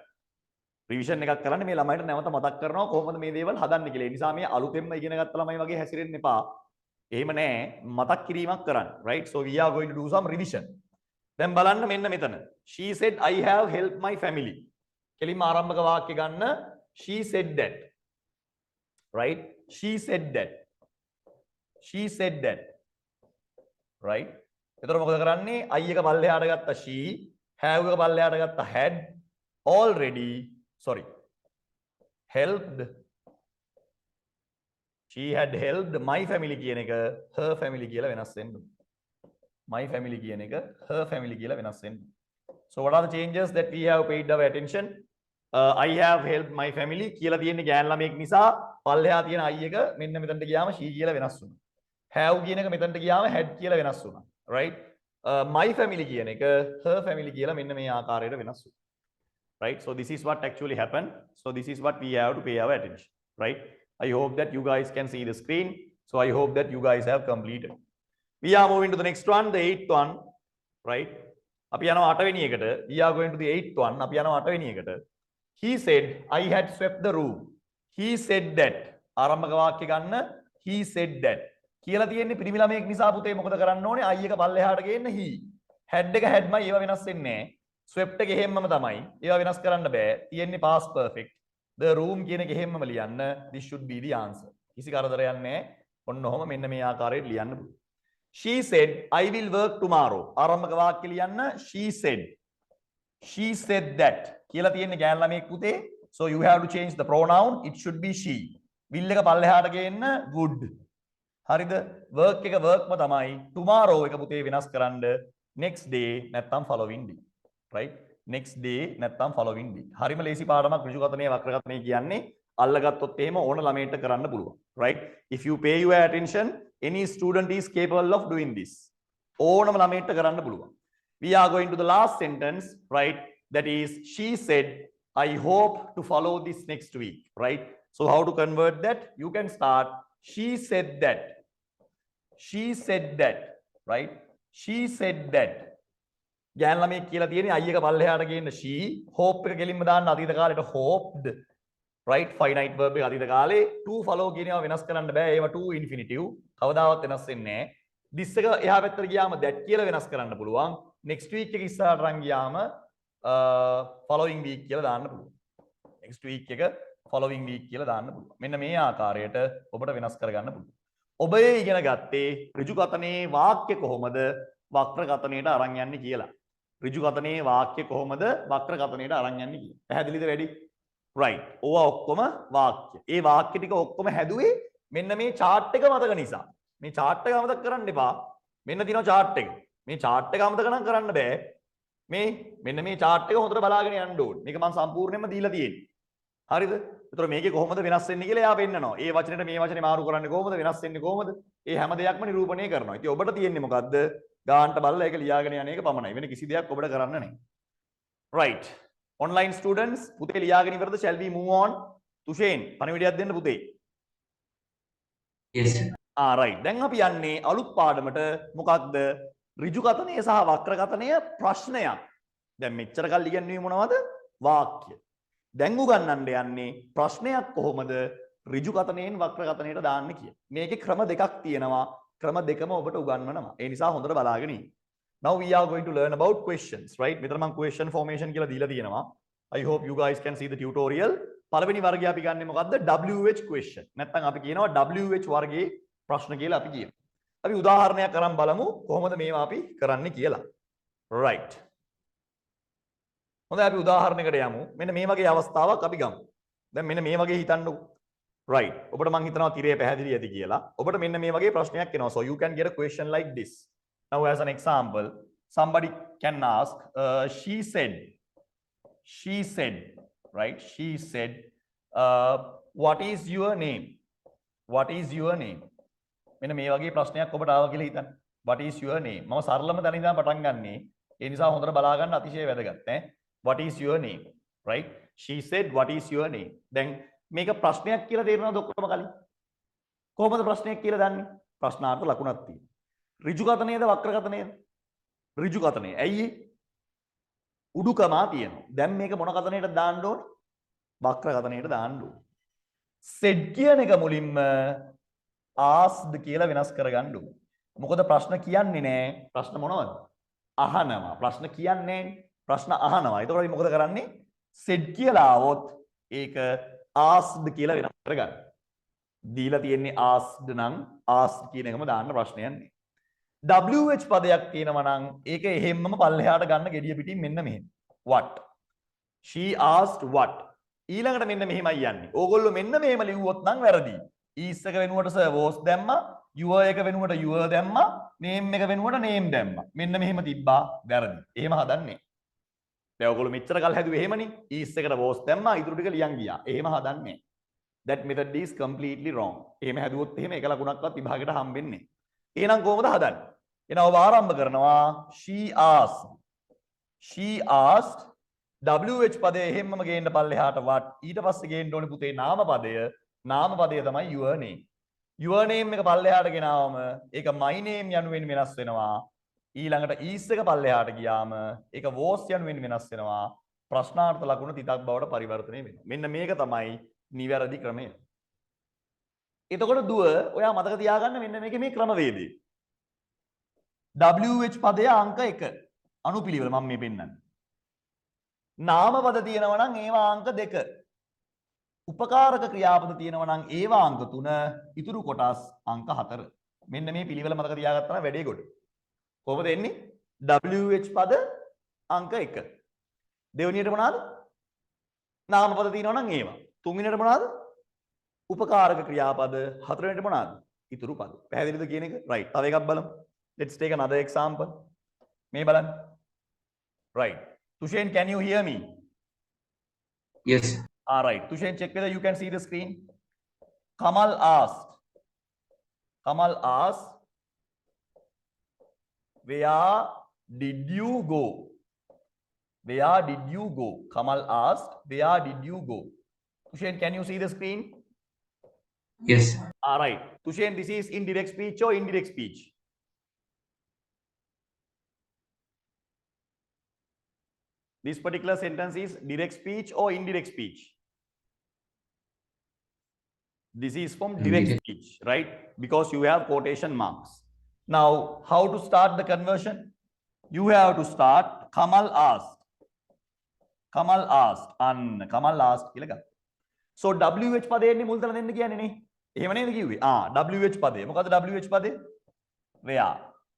රිවිෂන් එකක් කරන්න මේ ළමයිට නැවත මතක් කරනවා කොහොමද මේ දේවල් හදන්නේ කියලා. ඒ නිසා මේ අලුතෙන්ම ඉගෙන ගත්ත ළමයි වගේ හැසිරෙන්න එපා. එහෙම නෑ මතක් කිරීමක් කරන්න. Right, so we are going to do some revision. දැන් බලන්න මෙන්න මෙතන. She said I have helped my family. කෙලින්ම ආරම්භක වාක්‍ය ගන්න. She said that. Right, she said that. She said that. Right, එතකොට මොකද කරන්නේ? I එක පල්ලෙහාට ගත්ත she, have එක පල්ලෙහාට ගත්ත had, already, sorry, helped. She had helped my family කියන එක her family කියලා වෙනස් වෙන්න. My family කියන එක her family කියලා වෙනස් වෙන්න. So what are the changes that we have paid our attention? I have helped my family කියලා තියෙන්නේ ගෑන් ළමයෙක් නිසා පල්ලෙහා තියෙන I එක මෙන්න මෙතනට ගියාම she කියලා වෙනස් වුණා. have කියන එක මෙතනට ගියාම had කියලා වෙනස් වුණා. Right, my family කියන එක her family කියලා මෙන්න මේ ආකාරයට වෙනස් වුණා. Right, so this is what actually happened. So this is what we have to pay our attention. Right, I hope that you guys can see the screen. So I hope that you guys have completed. We are moving to the next one, the 8th one. Right, අපි යනවා 8 වෙනි එකට. We are going to the 8th one. අපි යනවා 8 වෙනි එකට. He said I had swept the room. he said that ආරම්භක වාක්‍ය ගන්න he said that කියලා තියෙන්නේ පිරිමි ළමයෙක් නිසා පුතේ මොකද කරන්න ඕනේ I එක පල්ලෙහාට ගේන්න he had එක hadමයි ඒවා වෙනස් වෙන්නේ නැහැ swept එක එහෙම්මම තමයි ඒවා වෙනස් කරන්න බෑ තියෙන්නේ past perfect the room කියන එක එහෙම්මම ලියන්න this should be the answer කිසි කරදරයක් නැහැ ඔන්න ඔහම මෙන්න මේ ආකාරයට ලියන්න පුළුවන් she said I will work tomorrow ආරම්භක වාක්‍ය ලියන්න she said that කියලා තියෙන්නේ ගෑනු ළමයෙක් පුතේ so you have to change the pronoun it should be she will එක පල්ලෙහාට ගේන්න would හරිද work එක workම තමයි tomorrow එක පුතේ වෙනස් කරන්න next day නැත්නම් following day right next day නැත්නම් following day හරිම ලේසි පාඩමක් ඍජුකථනයේ වක්‍රකථනයේ කියන්නේ අල්ලගත්තොත් එහෙම ඕන ළමයට කරන්න පුළුවන් right if you pay your attention any student is capable of doing this ඕනම ළමයට කරන්න පුළුවන් we are going to the last sentence right that is she said I hope to follow this next week right so how to convert that you can start she said that right she said that ගෑනු ළමයෙක් කියලා තියෙන්නේ I එක පල්ලෙහාට ගේන්න she hope එක ගෙලින්ම දාන්න අතීත කාලේට hoped right finite verb එක අතීත කාලේ to follow කියන ඒවා වෙනස් කරන්න බෑ ඒවා to infinitive කවදාවත් වෙනස් වෙන්නේ නැහැ this එක එහා පැත්තට ගියාම that කියලා වෙනස් කරන්න පුළුවන් next week එක ඉස්සරහට අරන් ගියාම following week කියලා දාන්න පුළුවන් next week එක following week කියලා දාන්න පුළුවන් මෙන්න මේ ආකාරයට ඔබට වෙනස් කරගන්න පුළුවන් ඔබ ඉගෙන ගත්තේ ඍජුකථනයේ වාක්‍ය කොහොමද වක්‍රකථනයට අරන් යන්නේ කියලා ඍජුකථනයේ වාක්‍ය කොහොමද වක්‍රකථනයට අරන් යන්නේ කියලා පැහැදිලිද වැඩි right ඕවා ඔක්කොම වාක්‍ය ඒ වාක්‍ය ටික ඔක්කොම හැදුවේ මෙන්න මේ chart එක මතක නිසා මේ chart එක අමතක කරන්න එපා මෙන්න තියෙනවා chart එක මේ chart එක අමතක නම් කරන්න බෑ මේ මෙන්න මේ chart එක හොඳට බලාගෙන යන්න ඕනේ මේක මම සම්පූර්ණයෙන්ම දීලා තියෙන්නේ හරිද ඒතර මේකේ කොහොමද වෙනස් වෙන්නේ කියලා එයා පෙන්නනවා ඒ වචනෙට මේ වචනේ මාරු කරන්නේ කොහොමද වෙනස් වෙන්නේ කොහොමද ඒ හැම දෙයක්ම නිරූපණය කරනවා ඉතින් ඔබට තියෙන්නේ මොකද්ද ගාන්ට බලලා ඒක ලියාගෙන යන එක පමණයි වෙන කිසි දෙයක් ඔබට කරන්න නැහැ right online students පුතේ ලියාගෙන ඉවරද shall we move on තුෂේන් පණිවිඩයක් දෙන්න පුතේ yes sir right දැන් අපි යන්නේ අලුත් පාඩමට මොකක්ද ඍජුකථනය සහ වක්‍රකථනය ප්‍රශ්නයක් දැන් මෙච්චර කල් ඉගෙනුවේ මොනවද වාක්‍ය දැන් උගන්වන්න යන්නේ ප්‍රශ්නයක් කොහොමද ඍජුකථනයෙන් වක්‍රකථනයට දාන්න කියලා මේකේ ක්‍රම දෙකක් තියෙනවා ක්‍රම දෙකම ඔබට උගන්වනවා ඒ නිසා හොඳට බලාගෙන ඉන්න now we are going to learn about questions right මෙතන මම question formation කියලා දීලා තියෙනවා I hope you guys can see the tutorial පළවෙනි වර්ගය අපි ගන්නෙ මොකද්ද WH question නැත්නම් අපි කියනවා WH වර්ගයේ ප්‍රශ්න කියලා අපි කියනවා අපි උදාහරණයක් අරන් බලමු කොහොමද මේවා අපි කරන්නේ කියලා right හොඳයි අපි උදාහරණයකට යමු මෙන්න මේ වගේ අවස්ථාවක් අපි ගමු දැන් මෙන්න මේ වගේ හිතන්නකෝ right ඔබට මම හිතනවා තිරේ පැහැදිලි ඇති කියලා ඔබට මෙන්න මේ වගේ ප්‍රශ්නයක් එනවා so you can get a question like this now as an example somebody can ask she said right she said what is your name මෙන්න මේ වගේ ප්‍රශ්නයක් ඔබට ආවා කියලා හිතන්න what is your name මම සරලම තැන ඉඳන් පටන් ගන්නෙ ඒ නිසා හොඳට බලා ගන්න අතිශය වැදගත් ඈ what is your name right she said what is your name දැන් මේක ප්‍රශ්නයක් කියලා තේරෙනවද ඔක්කොම කලින් කොහොමද ප්‍රශ්නයක් කියලා දන්නේ ප්‍රශ්නාර්ථ ලකුණක් තියෙනවා ඍජුකථනයේද වක්‍රකථනයේද ඍජුකථනය ඇයි උඩුකමා තියෙනවා දැන් මේක මොන කථනයටද දාන්න ඕනේ වක්‍රකථනයට දාන්න ඕනේ said කියන එක මුලින්ම asked කියලා වෙනස් කරගන්න ඕනේ මොකද ප්‍රශ්න කියන්නේ නැහැ ප්‍රශ්න මොනවද අහනවා ප්‍රශ්න කියන්නේ ප්‍රශ්න අහනවා ඒතකොට අපි මොකද කරන්නේ said කියලා આવොත් ඒක asked කියලා වෙනස් කරගන්න. දීලා තියෙන්නේ asked නම් asked කියන එකම දාන්න ප්‍රශ්නයක් නෑ. WH පදයක් තියෙනවා නම් ඒක එහෙම්මම පල්ලෙහාට ගන්න gediya පිටින් මෙන්න මෙහෙම. what? She asked what? ඊළඟට මෙන්න මෙහෙමයි යන්නේ. ඕගොල්ලෝ මෙන්න මෙහෙම ලිව්වොත් නම් වැරදි. is එක වෙනුවට sir was දැම්මා. your එක වෙනුවට your දැම්මා. name එක වෙනුවට name දැම්මා. මෙන්න මෙහෙම තිබ්බා වැරදි. එහෙම හදන්නේ. දැන් ඔයගොල්ලෝ මෙච්චර කල් හැදුවේ එහෙමනේ. is එකට was දැම්මා ඉතුරු ටික ලියන් ගියා. එහෙම හදන්නේ. that method is completely wrong. එහෙම හැදුවොත් එහෙම එක ලකුණක්වත් විභාගයට හම්බෙන්නේ නැහැ. එහෙනම් කොහොමද හදන්නේ? එහෙනම් ඔබ ආරම්භ කරනවා she asked WH පදය එහෙම්මම ගේන්න පල්ලෙහාට what ඊට පස්සේ ගේන්න ඕනේ පුතේ නාම පදය තමයි your name. your name එක පල්ලෙහාට ගෙනාවම ඒක my name යනුවෙන් වෙනස් වෙනවා. ඊළඟට is එක පල්ලෙහාට ගියාම ඒක was යනුවෙන් වෙනස් වෙනවා. ප්‍රශ්නාර්ථ ලකුණ තිතක් බවට පරිවර්තනය වෙනවා. මෙන්න මේක තමයි නිවැරදි ක්‍රමය. එතකොට දුව ඔයා මතක තියාගන්න මෙන්න මේකේ මේ ක්‍රමවේදය. WH පදය අංක 1 අනුපිළිවෙල මම මේ පෙන්නන්නේ. නාම පද තියෙනවා නම් ඒවා අංක 2. උපකාරක ක්‍රියාපද තියෙනවා නම් ඒවා අංක 3, ඉතුරු කොටස් අංක 4. මෙන්න මේ පිළිවෙල මතක තියාගත්තා නම් වැඩේ ගොඩ. කොහොමද එන්නේ? WH පද අංක 1. දෙවෙනියට මොනවාද? නාම පද තියෙනවා නම් ඒවා. තුන්වෙනියට මොනවාද? උපකාරක ක්‍රියාපද. හතරවෙනියට මොනවාද? ඉතුරු පද. පැහැදිලිද කියන එක? right. තව එකක් බලමු. Let's take another example. මේ බලන්න. Right. Tushen, can you hear me? Yes. All right. Tushen, check whether you can see the screen. Kamal asked, where did you go? Where did you go? Kamal asked, where did you go? Tushen, can you see the screen? Yes. All right. Tushen, this is indirect speech or indirect speech? This particular sentence is direct speech or indirect speech? This is from direct speech, right? Because you have quotation marks. Now, how to start the conversion? You have to start Kamal asked. Kamal asked. Kamal asked. So, WH පදේ එන්නේ මුල් තැන දෙන්න කියන්නේ නේ. එහෙම නේද කිව්වේ? WH පදේ. මොකද්ද WH පදේ? where.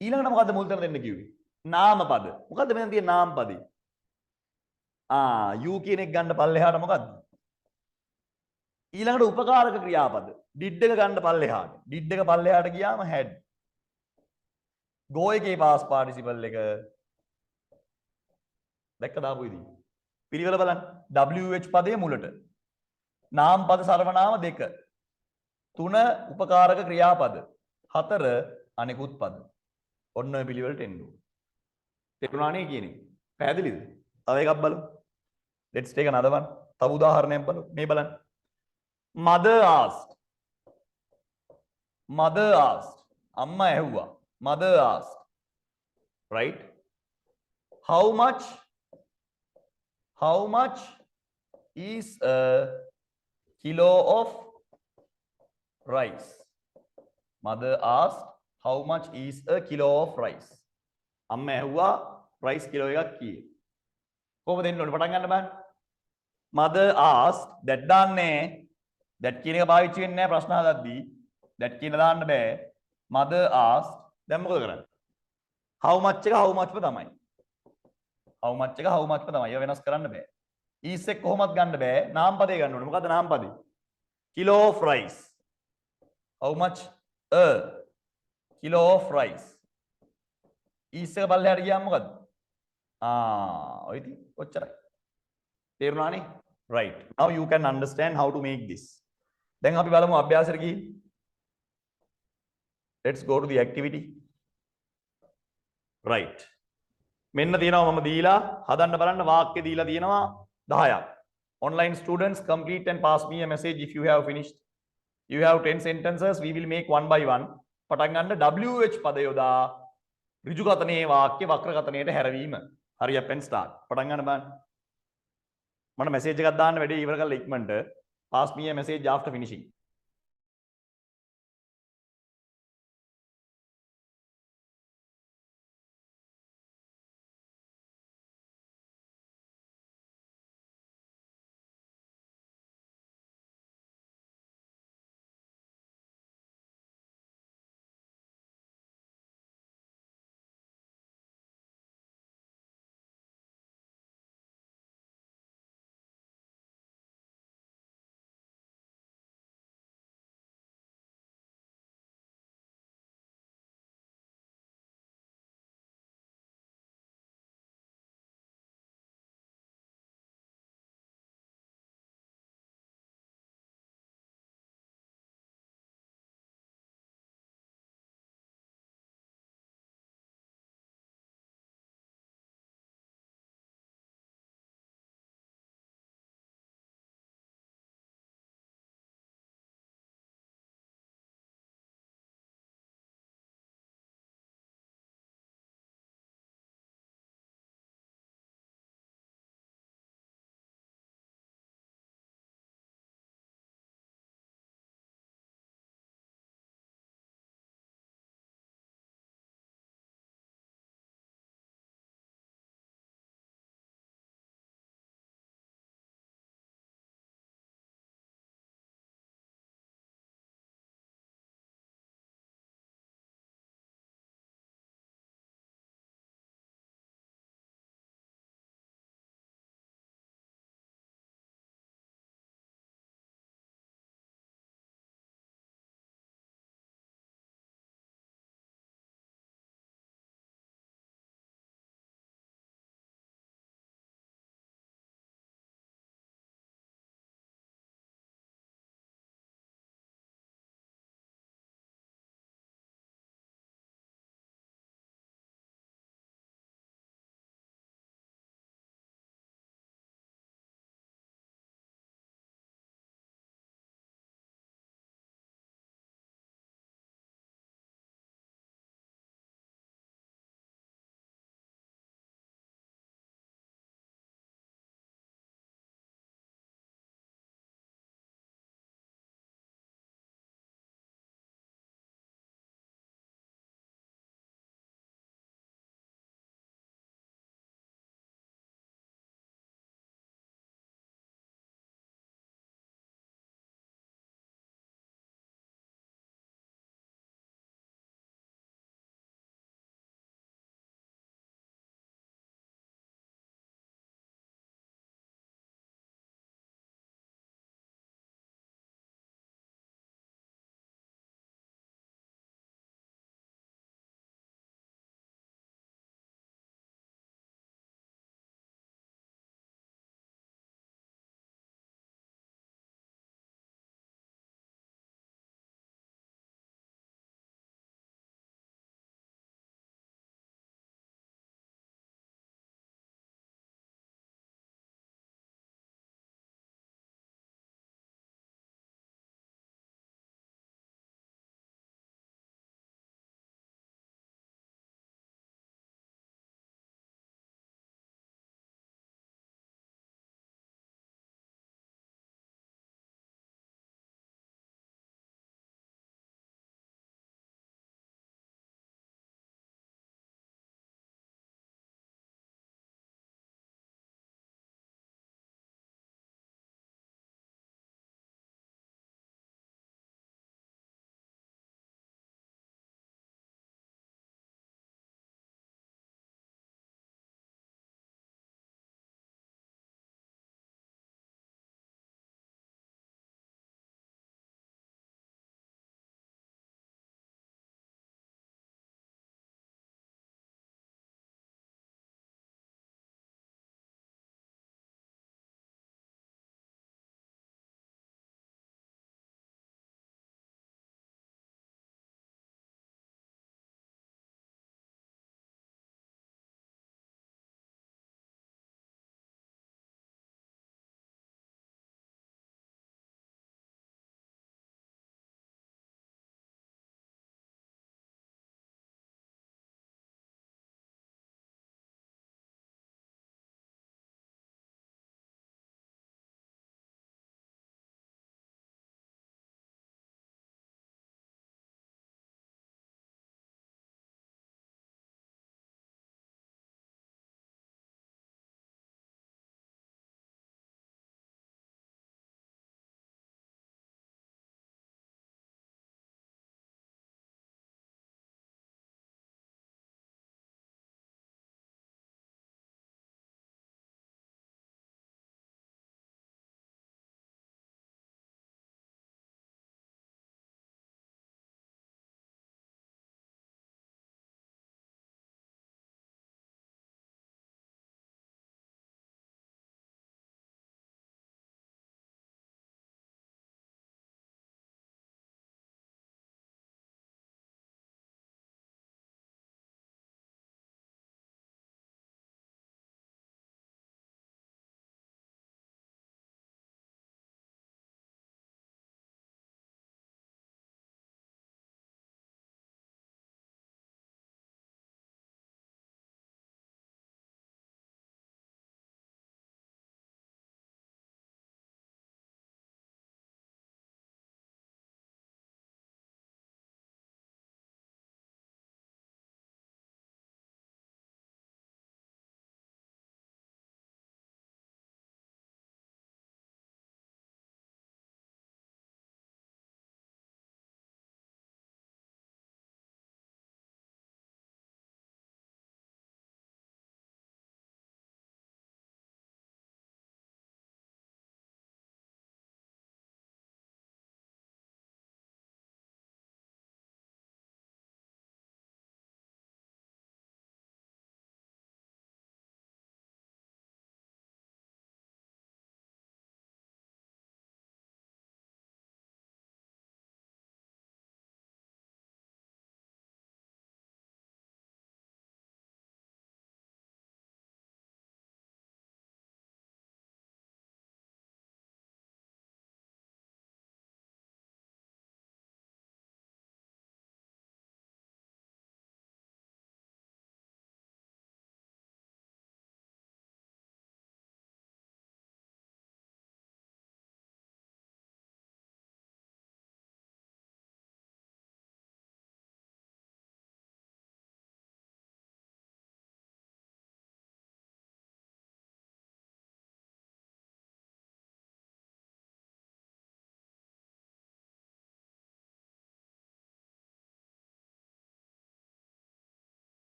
ඊළඟට මොකද්ද මුල් තැන දෙන්න කිව්වේ? නාම පද. මොකද්ද මෙතන තියෙන නාම පදේ? you කියන එක ගන්න පල්ලෙහාට මොකද්ද? ඊළඟට උපකාරක ක්‍රියාපද. did එක ගන්න පල්ලෙහාට. did එක පල්ලෙහාට ගියාම had. go එකේ past participle එක දැක්ක දාපු ඉතින්. පිළිවෙල බලන්න. WH පදයේ මුලට. නාම පද සර්වනාම 2. 3 උපකාරක ක්‍රියාපද. 4 අනෙකුත් පද. ඔන්න ඔය පිළිවෙලට එන්න ඕනේ. තේරුණානේ කියන්නේ? පැහැදිලිද? තව එකක් බලමු. Let's take another one. තව උදාහරණයක් බලමු. මේ බලන්න. Mother asked. අම්මා ඇහුවා. Mother asked. Right? How much is a kilo of rice? Mother asked, how much is a kilo of rice? අම්මා ඇහුවා rice කිලෝ එකක් කීයද? කොහොමද දෙන්න ඕනේ? පටන් ගන්න බෑ. Mother asked, that දාන්නේ that කියන එක පාවිච්චි වෙන්නේ නැහැ ප්‍රශ්න හදද්දී. that කියන දාන්න බෑ. Mother asked, දැන් මොකද කරන්නේ? how much එක how much තමයි. how much එක how much තමයි. ඒව වෙනස් කරන්න බෑ. is එක කොහොමවත් ගන්න බෑ. නාම පදේ ගන්න ඕනේ. මොකද්ද නාම පදේ? kilo of rice. how much a kilo of rice. is එක පල්ලෙහාට ගියාම මොකද්ද? ඔය ඉතින් ඔච්චරයි. තේරුණානේ? right. Now you can understand how to make this. දැන් අපි බලමු අභ්‍යාසෙට ගිහින්. Let's go to the activity. Right. මෙන්න තියෙනවා මම දීලා හදන්න බලන්න වාක්‍ය දීලා තියෙනවා 10ක්. Online students, complete and pass me a message if you have finished. You have 10 sentences. We will make one by one. පටන් ගන්න WH පද යොදා ඍජු කතනයේ වාක්‍ය වක්‍ර කතනයට හැරවීම. Hurry up and start. පටන් ගන්න බලන්න. මට message එකක් දාන්න වැඩේ ඉවර කරලා ඉක්මනට. Pass me a message after finishing.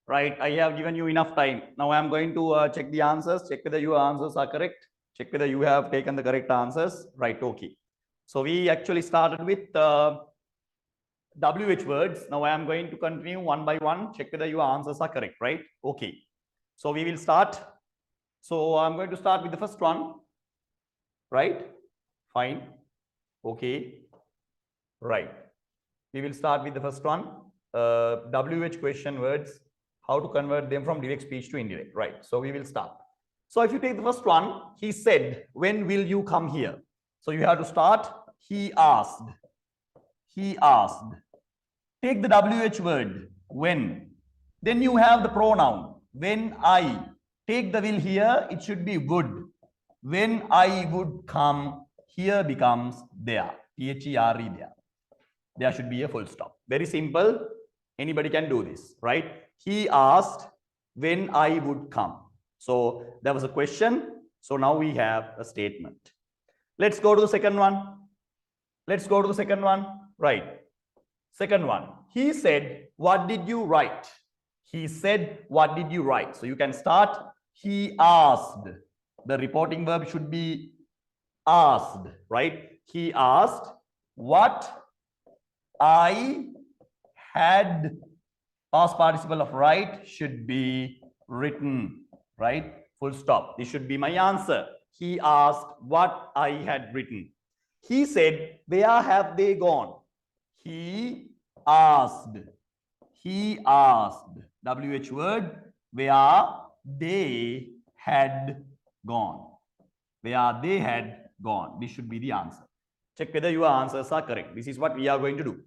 Right, I have given you enough time. Now I am going to check the answers, check whether your answers are correct, check whether you have taken the correct answers. Right, okay. So we actually started with WH words. Now I am going to continue one by one, check whether your answers are correct, right? Okay. So we will start. So I'm going to start with the first one, right? Fine. Okay. Right. We will start with the first one. WH question words, how to convert them from direct speech to indirect, right? So we will start. So if you take the first one, he said, when will you come here? So you have to start, he asked. He asked. Take the WH word, when. Then you have the pronoun, when I. Take the will here, it should be would. When I would come, here becomes there. There. There should be a full stop. Very simple. Anybody can do this, right? He asked when I would come. So there was a question. So now we have a statement. Let's go to the second one. Let's go to the second one. Right. Second one. He said, what did you write? He said, what did you write? So you can start. He asked. The reporting verb should be asked, right? He asked what I had. Past participle of write should be written, right? Full stop. This should be my answer. He asked what I had written. He said, where have they gone? He asked. He asked. WH word, where they had gone. Where they had gone. This should be the answer. Check whether your answers are correct. This is what we are going to do,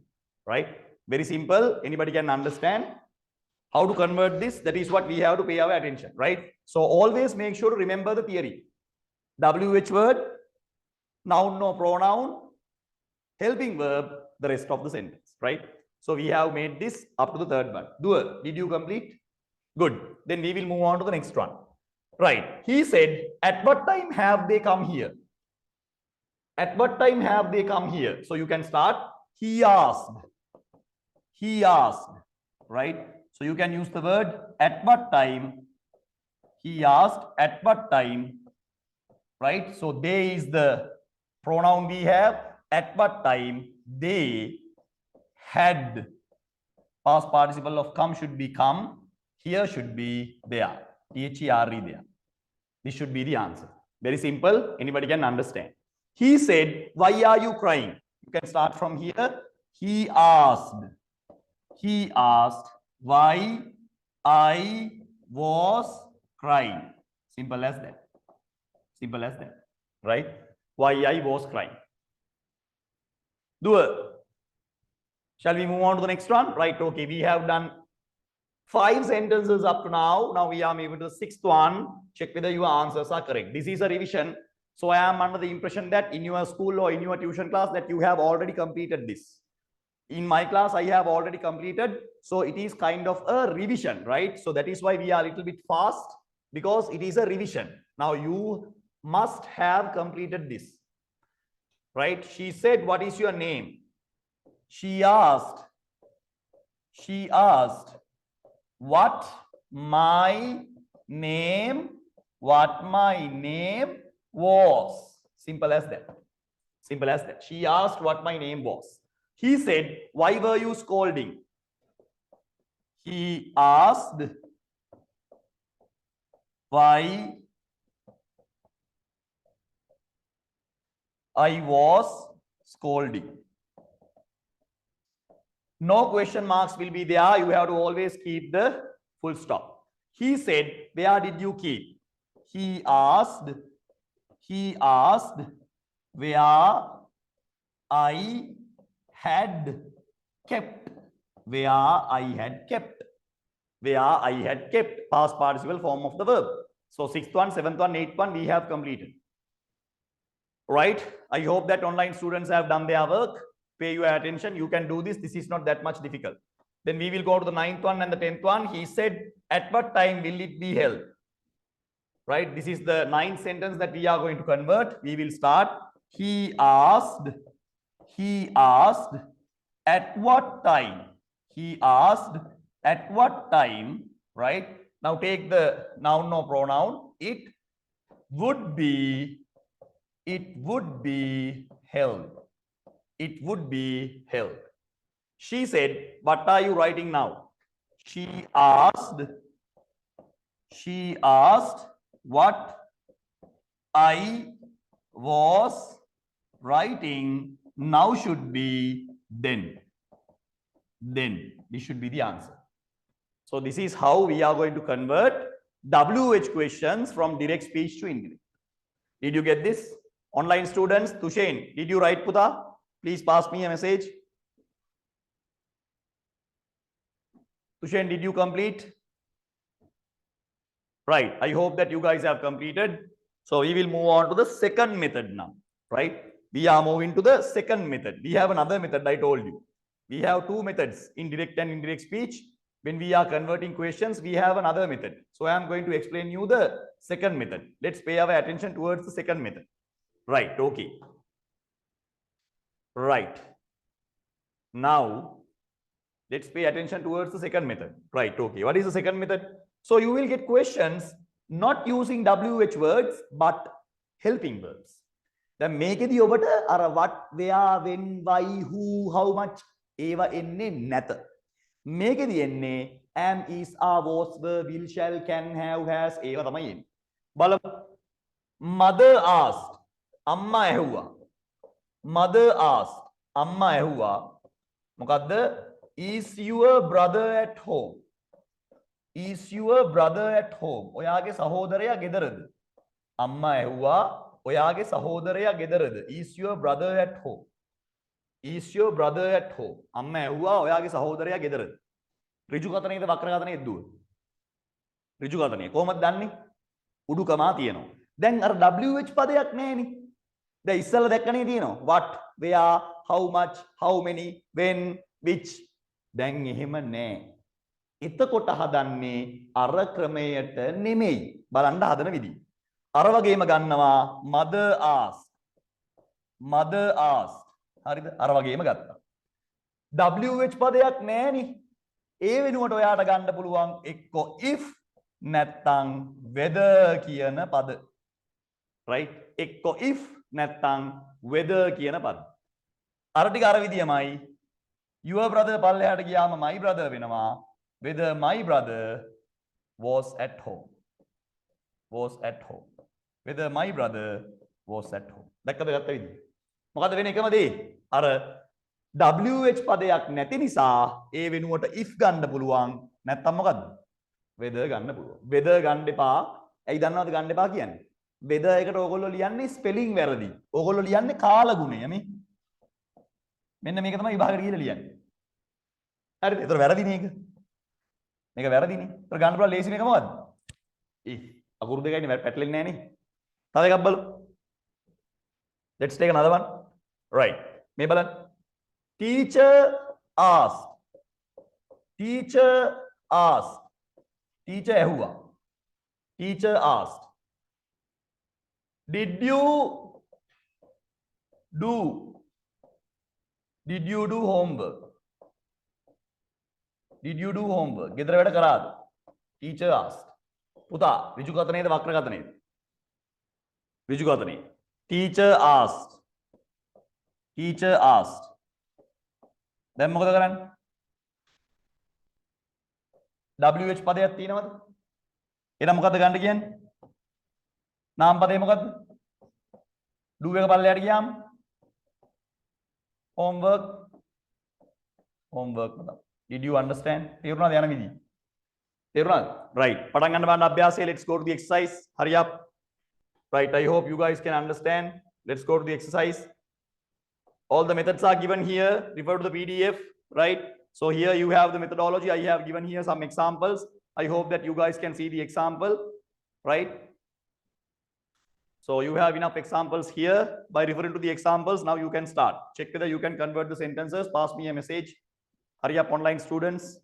right? Very simple. Anybody can understand how to convert this. That is what we have to pay our attention, right? So always make sure to remember the theory. WH word, noun no pronoun, helping verb, the rest of the sentence, right? So we have made this up to the third one. Doer, did you complete? Good. Then we will move on to the next one. Right. He said, at what time have they come here? At what time have they come here? So you can start. He asked. He asked. Right. So you can use the word at what time. He asked at what time. Right. So they is the pronoun we have. At what time they had. Past participle of come should be come. Here should be there. there. This should be the answer. Very simple. Anybody can understand. He said, why are you crying? You can start from here. He asked. He asked why I was crying. Simple as that. Simple as that. Right? Why I was crying. Doer. Shall we move on to the next one? Right. Okay. We have done 5 sentences up to now. Now we are moving to the 6th one. Check whether your answers are correct. This is a revision. So I am under the impression that in your school or in your tuition class that you have already completed this. In my class, I have already completed. So it is kind of a revision, right? So that is why we are a little bit fast, because it is a revision. Now you must have completed this, right? She said, what is your name? She asked what my name was. Simple as that. Simple as that. She asked what my name was. He said, why were you scolding? He asked why I was scolding. No question marks will be there. You have to always keep the full stop. He said, where did you keep? He asked where I had kept. Where I had kept. Where I had kept. Past participle form of the verb. So 6th one, 7th one, 8th one we have completed. Right? I hope that online students have done their work. Pay your attention. You can do this. This is not that much difficult. Then we will go to the 9th one and the 10th one. He said, at what time will it be held? Right? This is the 9th sentence that we are going to convert. We will start. He asked at what time? He asked at what time right? Now take the noun or pronoun. It would be held. It would be held. She said, what are you writing now? She asked what I was writing now should be then. Then this should be the answer. So this is how we are going to convert WH questions from direct speech to indirect. Did you get this? Online students, Tushain, did you write Puta? Please pass me a message. Tushain, did you complete? Right. I hope that you guys have completed. So we will move on to the second method now. Right. We are moving to the second method. We have another method I told you. We have two methods, indirect and indirect speech. When we are converting questions, we have another method. So I am going to explain you the second method. Let's pay our attention towards the second method. Right. Okay. Right. Now, let's pay attention towards the second method. Right. Okay. What is the second method? So you will get questions not using WH words, but helping verbs. දැන් මේකෙදී ඔබට අර what, where, when, why, who, how much ඒවා එන්නේ නැත. මේකෙදී එන්නේ am, is, are, was, were, will, shall, can, have, has ඒවා තමයි එන්නේ. බලමු. Mother asked. අම්මා ඇහුවා. Mother asked. අම්මා ඇහුවා. මොකද්ද? Is your brother at home? Is your brother at home? ඔයාගේ සහෝදරයා ගෙදරද? අම්මා ඇහුවා ඔයාගේ සහෝදරයා ගෙදරද? Is your brother at home? Is your brother at home? අම්මා ඇහුවා ඔයාගේ සහෝදරයා ගෙදරද? ඍජු කතනයේද වක්‍ර කතනයේද දුව? ඍජු කතනය. කොහොමද දන්නේ? උඩුකමා තියෙනවා. දැන් අර WH පදයක් නැහැනේ. දැන් ඉස්සෙල්ලා දැක්කනේ තියෙනවා. What, where, how much, how many, when, which. දැන් එහෙම නැහැ. එතකොට හදන්නේ අර ක්‍රමයට නෙමෙයි. බලන්න හදන විදිහ. අර වගේම ගන්නවා mother asked. Mother asked. හරිද? අර වගේම ගත්තා. WH පදයක් නැහැනේ. ඒ වෙනුවට ඔයාට ගන්න පුළුවන් එක්ක if නැත්තම් whether කියන පද. right? එක්ක if නැත්තම් whether කියන පද. අර ටික අර විදියමයි. Your brother පල්ලෙහාට ගියාම my brother වෙනවා. Whether my brother was at home. Was at home. Whether my brother was at home. දැක්කද ගත්ත විදිය? මොකද වෙන එකම දේ? අර WH පදයක් නැති නිසා ඒ වෙනුවට if ගන්න පුළුවන්. නැත්තම් මොකද්ද? whether ගන්න පුළුවන්. whether ගන්න එපා. ඇයි දන්නවද ගන්න එපා කියන්නේ? whether එකට ඕගොල්ලෝ ලියන්නේ ස්පෙලිං වැරදි. ඕගොල්ලෝ ලියන්නේ කාලගුණය මේ. මෙන්න මේක තමයි විභාගයට ගිහලා ලියන්නේ. හරිද? ඒතර වැරදිනේ ඒක. මේක වැරදිනේ. ඒතර ගන්න පුළුවන් ලේසි මේක මොකද්ද? අකුරු දෙකයිනේ පැටලෙන්නේ නැහනේ. තව එකක් බලමු. Let's take another one. Right. මේ බලන්න. Teacher asked. Teacher asked. Teacher ඇහුවා. Teacher asked. Did you do homework? Did you do homework? ගෙදර වැඩ කරාද? Teacher asked. පුතා ඍජු කතනයේද වක්‍ර කතනයේද? ඍජු කතනයේ. Teacher asked. Teacher asked. දැන් මොකද කරන්නේ? WH පදයක් තියෙනවද? එහෙනම් මොකද්ද ගන්න කියන්නේ? නාම පදේ මොකද්ද? do එක පල්ලෙහාට ගියාම homework. Homework. Did you understand? තේරුණාද යන විදිහ? තේරුණාද? Right. පටන් ගන්න බලන්න අභ්‍යාසය. Let's go to the exercise. Hurry up. Right. I hope you guys can understand. Let's go to the exercise. All the methods are given here. Refer to the PDF. Right. So here you have the methodology. I have given here some examples. I hope that you guys can see the example. Right. So you have enough examples here. By referring to the examples, now you can start. Check whether you can convert the sentences. Pass me a message. Hurry up, online students.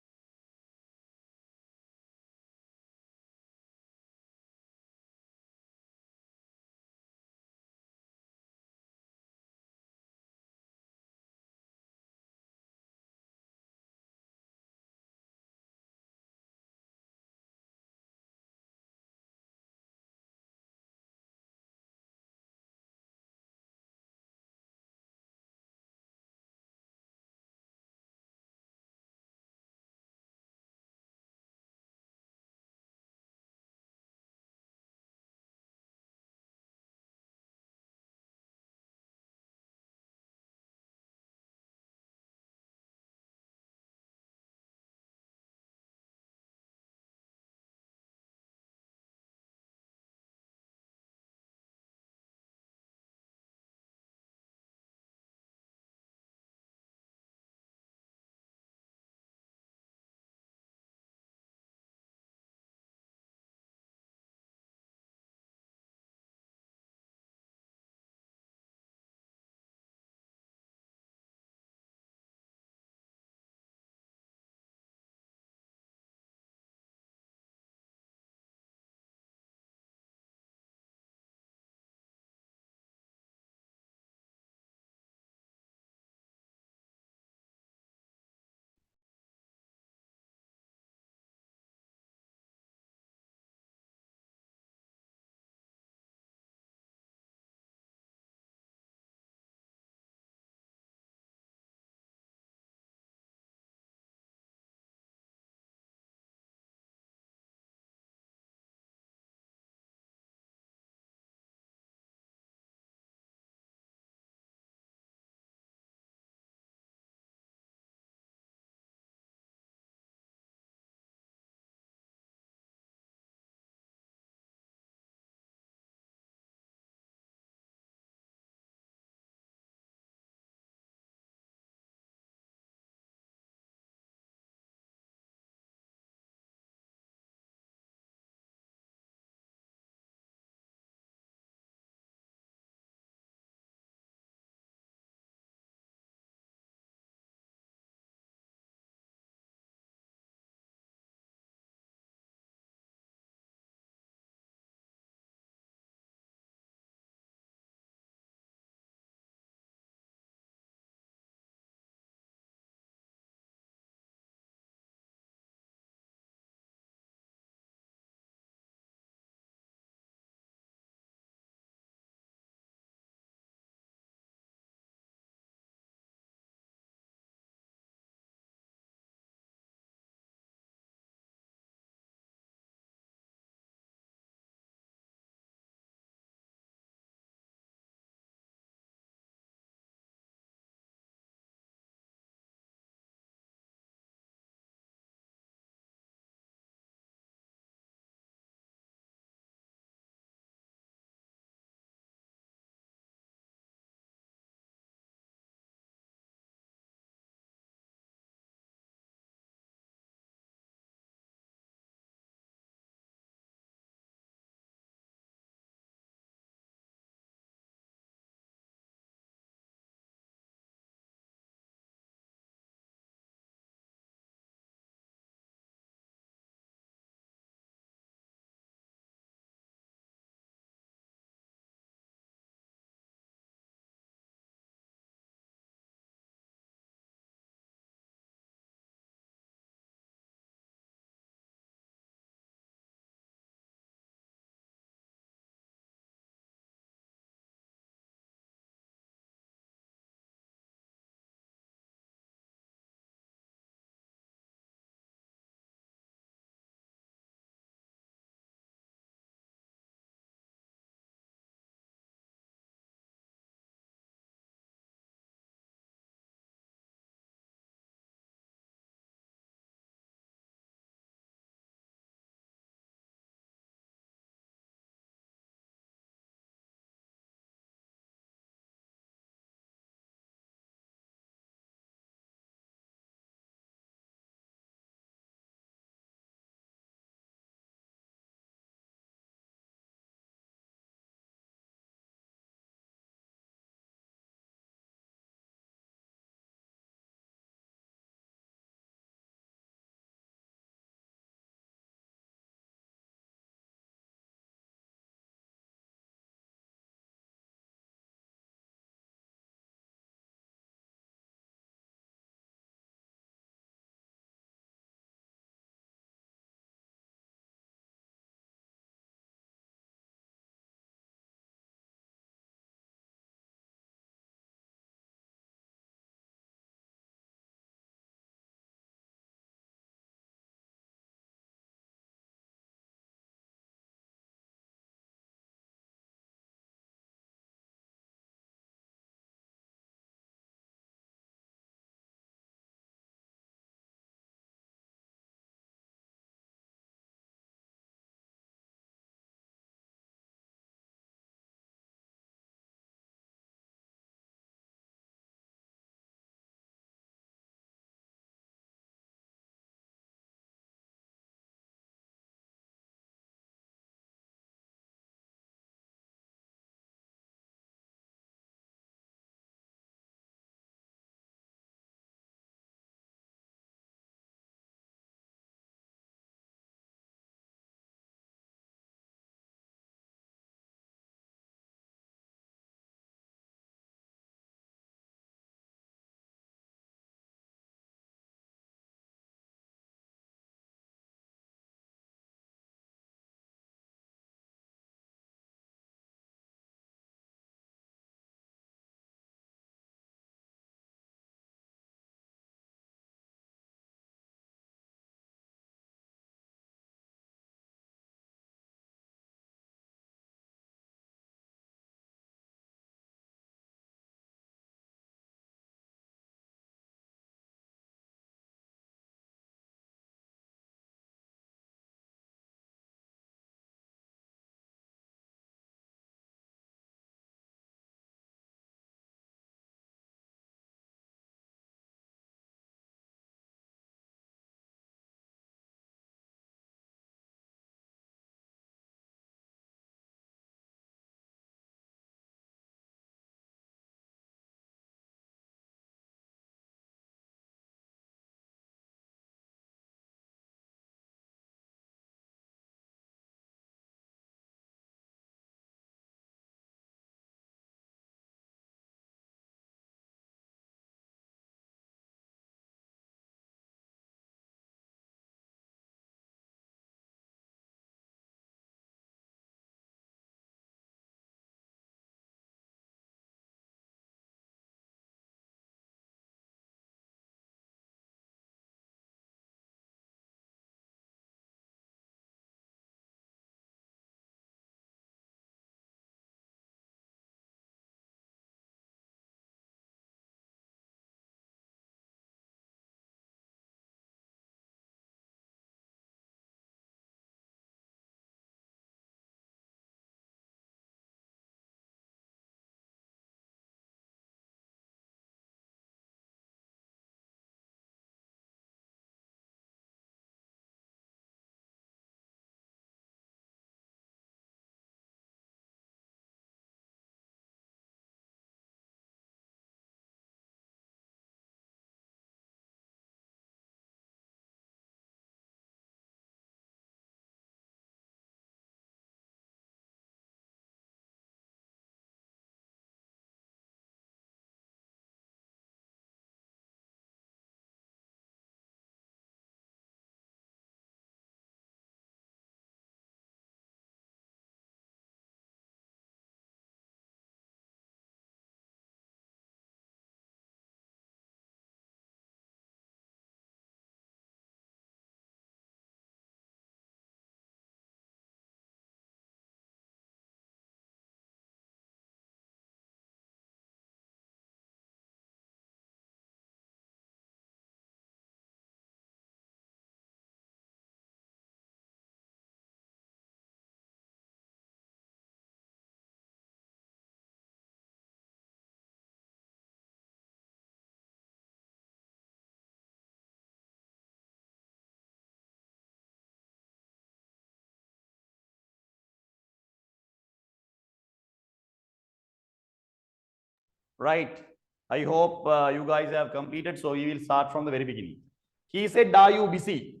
Right. I hope you guys have completed. So we will start from the very beginning. He said, are you busy?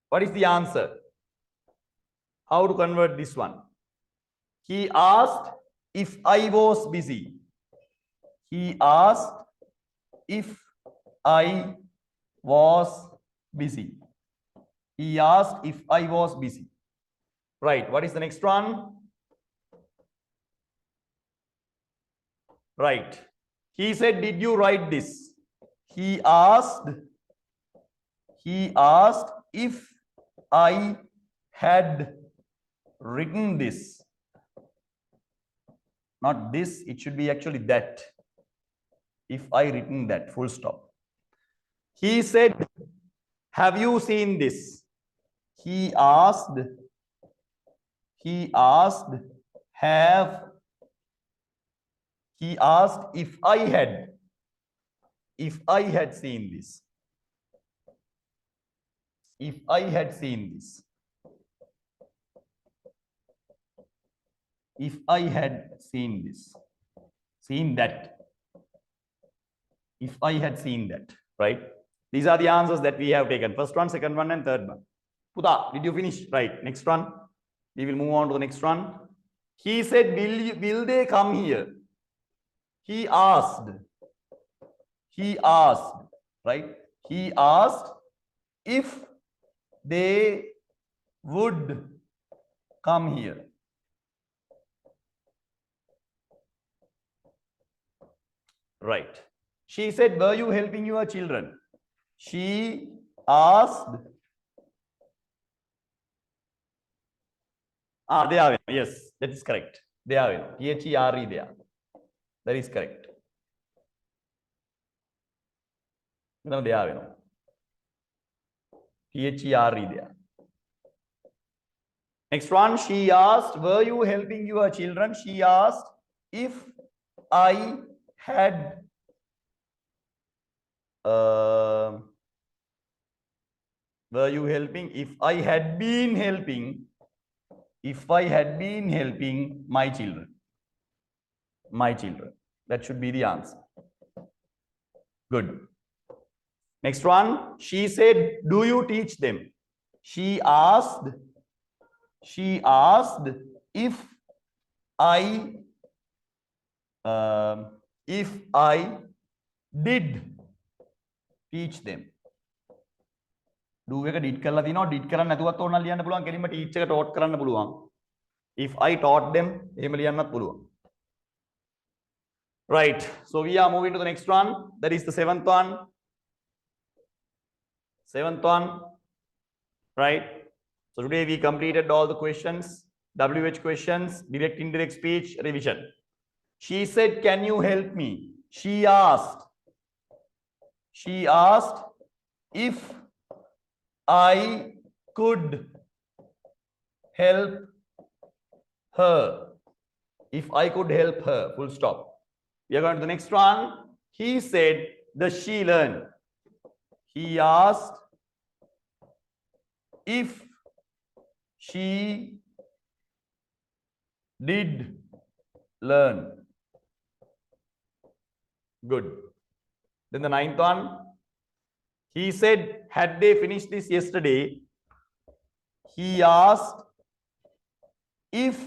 What is the answer? How to convert this one? He asked if I was busy. He asked if I was busy. He asked if I was busy. Right. What is the next one? Right. He said, did you write this? He asked if I had written this. Not this, it should be actually that. If I written that, full stop. He said, have you seen this? He asked if I had seen this. If I had seen this. If I had seen this. Seen that. If I had seen that, right? These are the answers that we have taken. First one, second one, and third one. Puta, did you finish? Right. Next one. We will move on to the next one. He said, will they come here? He asked, right? He asked if they would come here. Right. She said, were you helping your children? She asked. They are. Yes, that is correct. They are. T-H-E-R-E they are. That is correct. No, they are. T-H-E-R-E they are. Next one, she asked, were you helping your children? She asked if I had were you helping? If I had been helping my children. My children. That should be the answer. Good. Next one, she said, do you teach them? She asked if I did teach them. Do එක did කරලා තිනවා did කරන්න නැතුවත් ඕන ලියන්න පුළුවන් කෙලින්ම teach එක taught කරන්න පුළුවන්. If I taught them එහෙම ලියන්නත් පුළුවන්. Right. So we are moving to the next one. That is the seventh one. Right. So today we completed all the questions, WH questions, direct indirect speech, revision. She said, can you help me? She asked if I could help her. If I could help her, full stop. We are going to the next one. He said, does she learn? He asked if she did learn. Good. Then the ninth one. He said, had they finished this yesterday? He asked if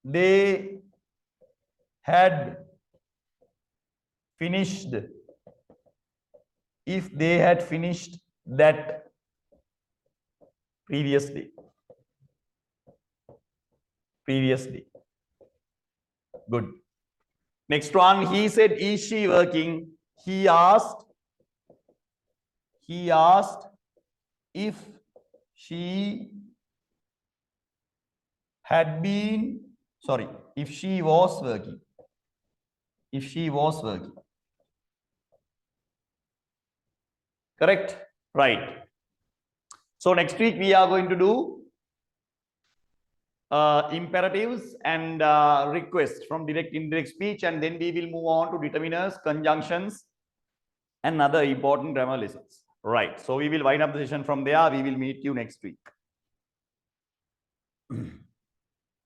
they had finished that previously. Good. Next one, he said, is she working? He asked if she had been, if she was working. Correct? Right. So next week we are going to do imperatives and requests from direct indirect speech, and then we will move on to determiners, conjunctions, and other important grammar lessons. Right. So we will wind up the session from there. We will meet you next week.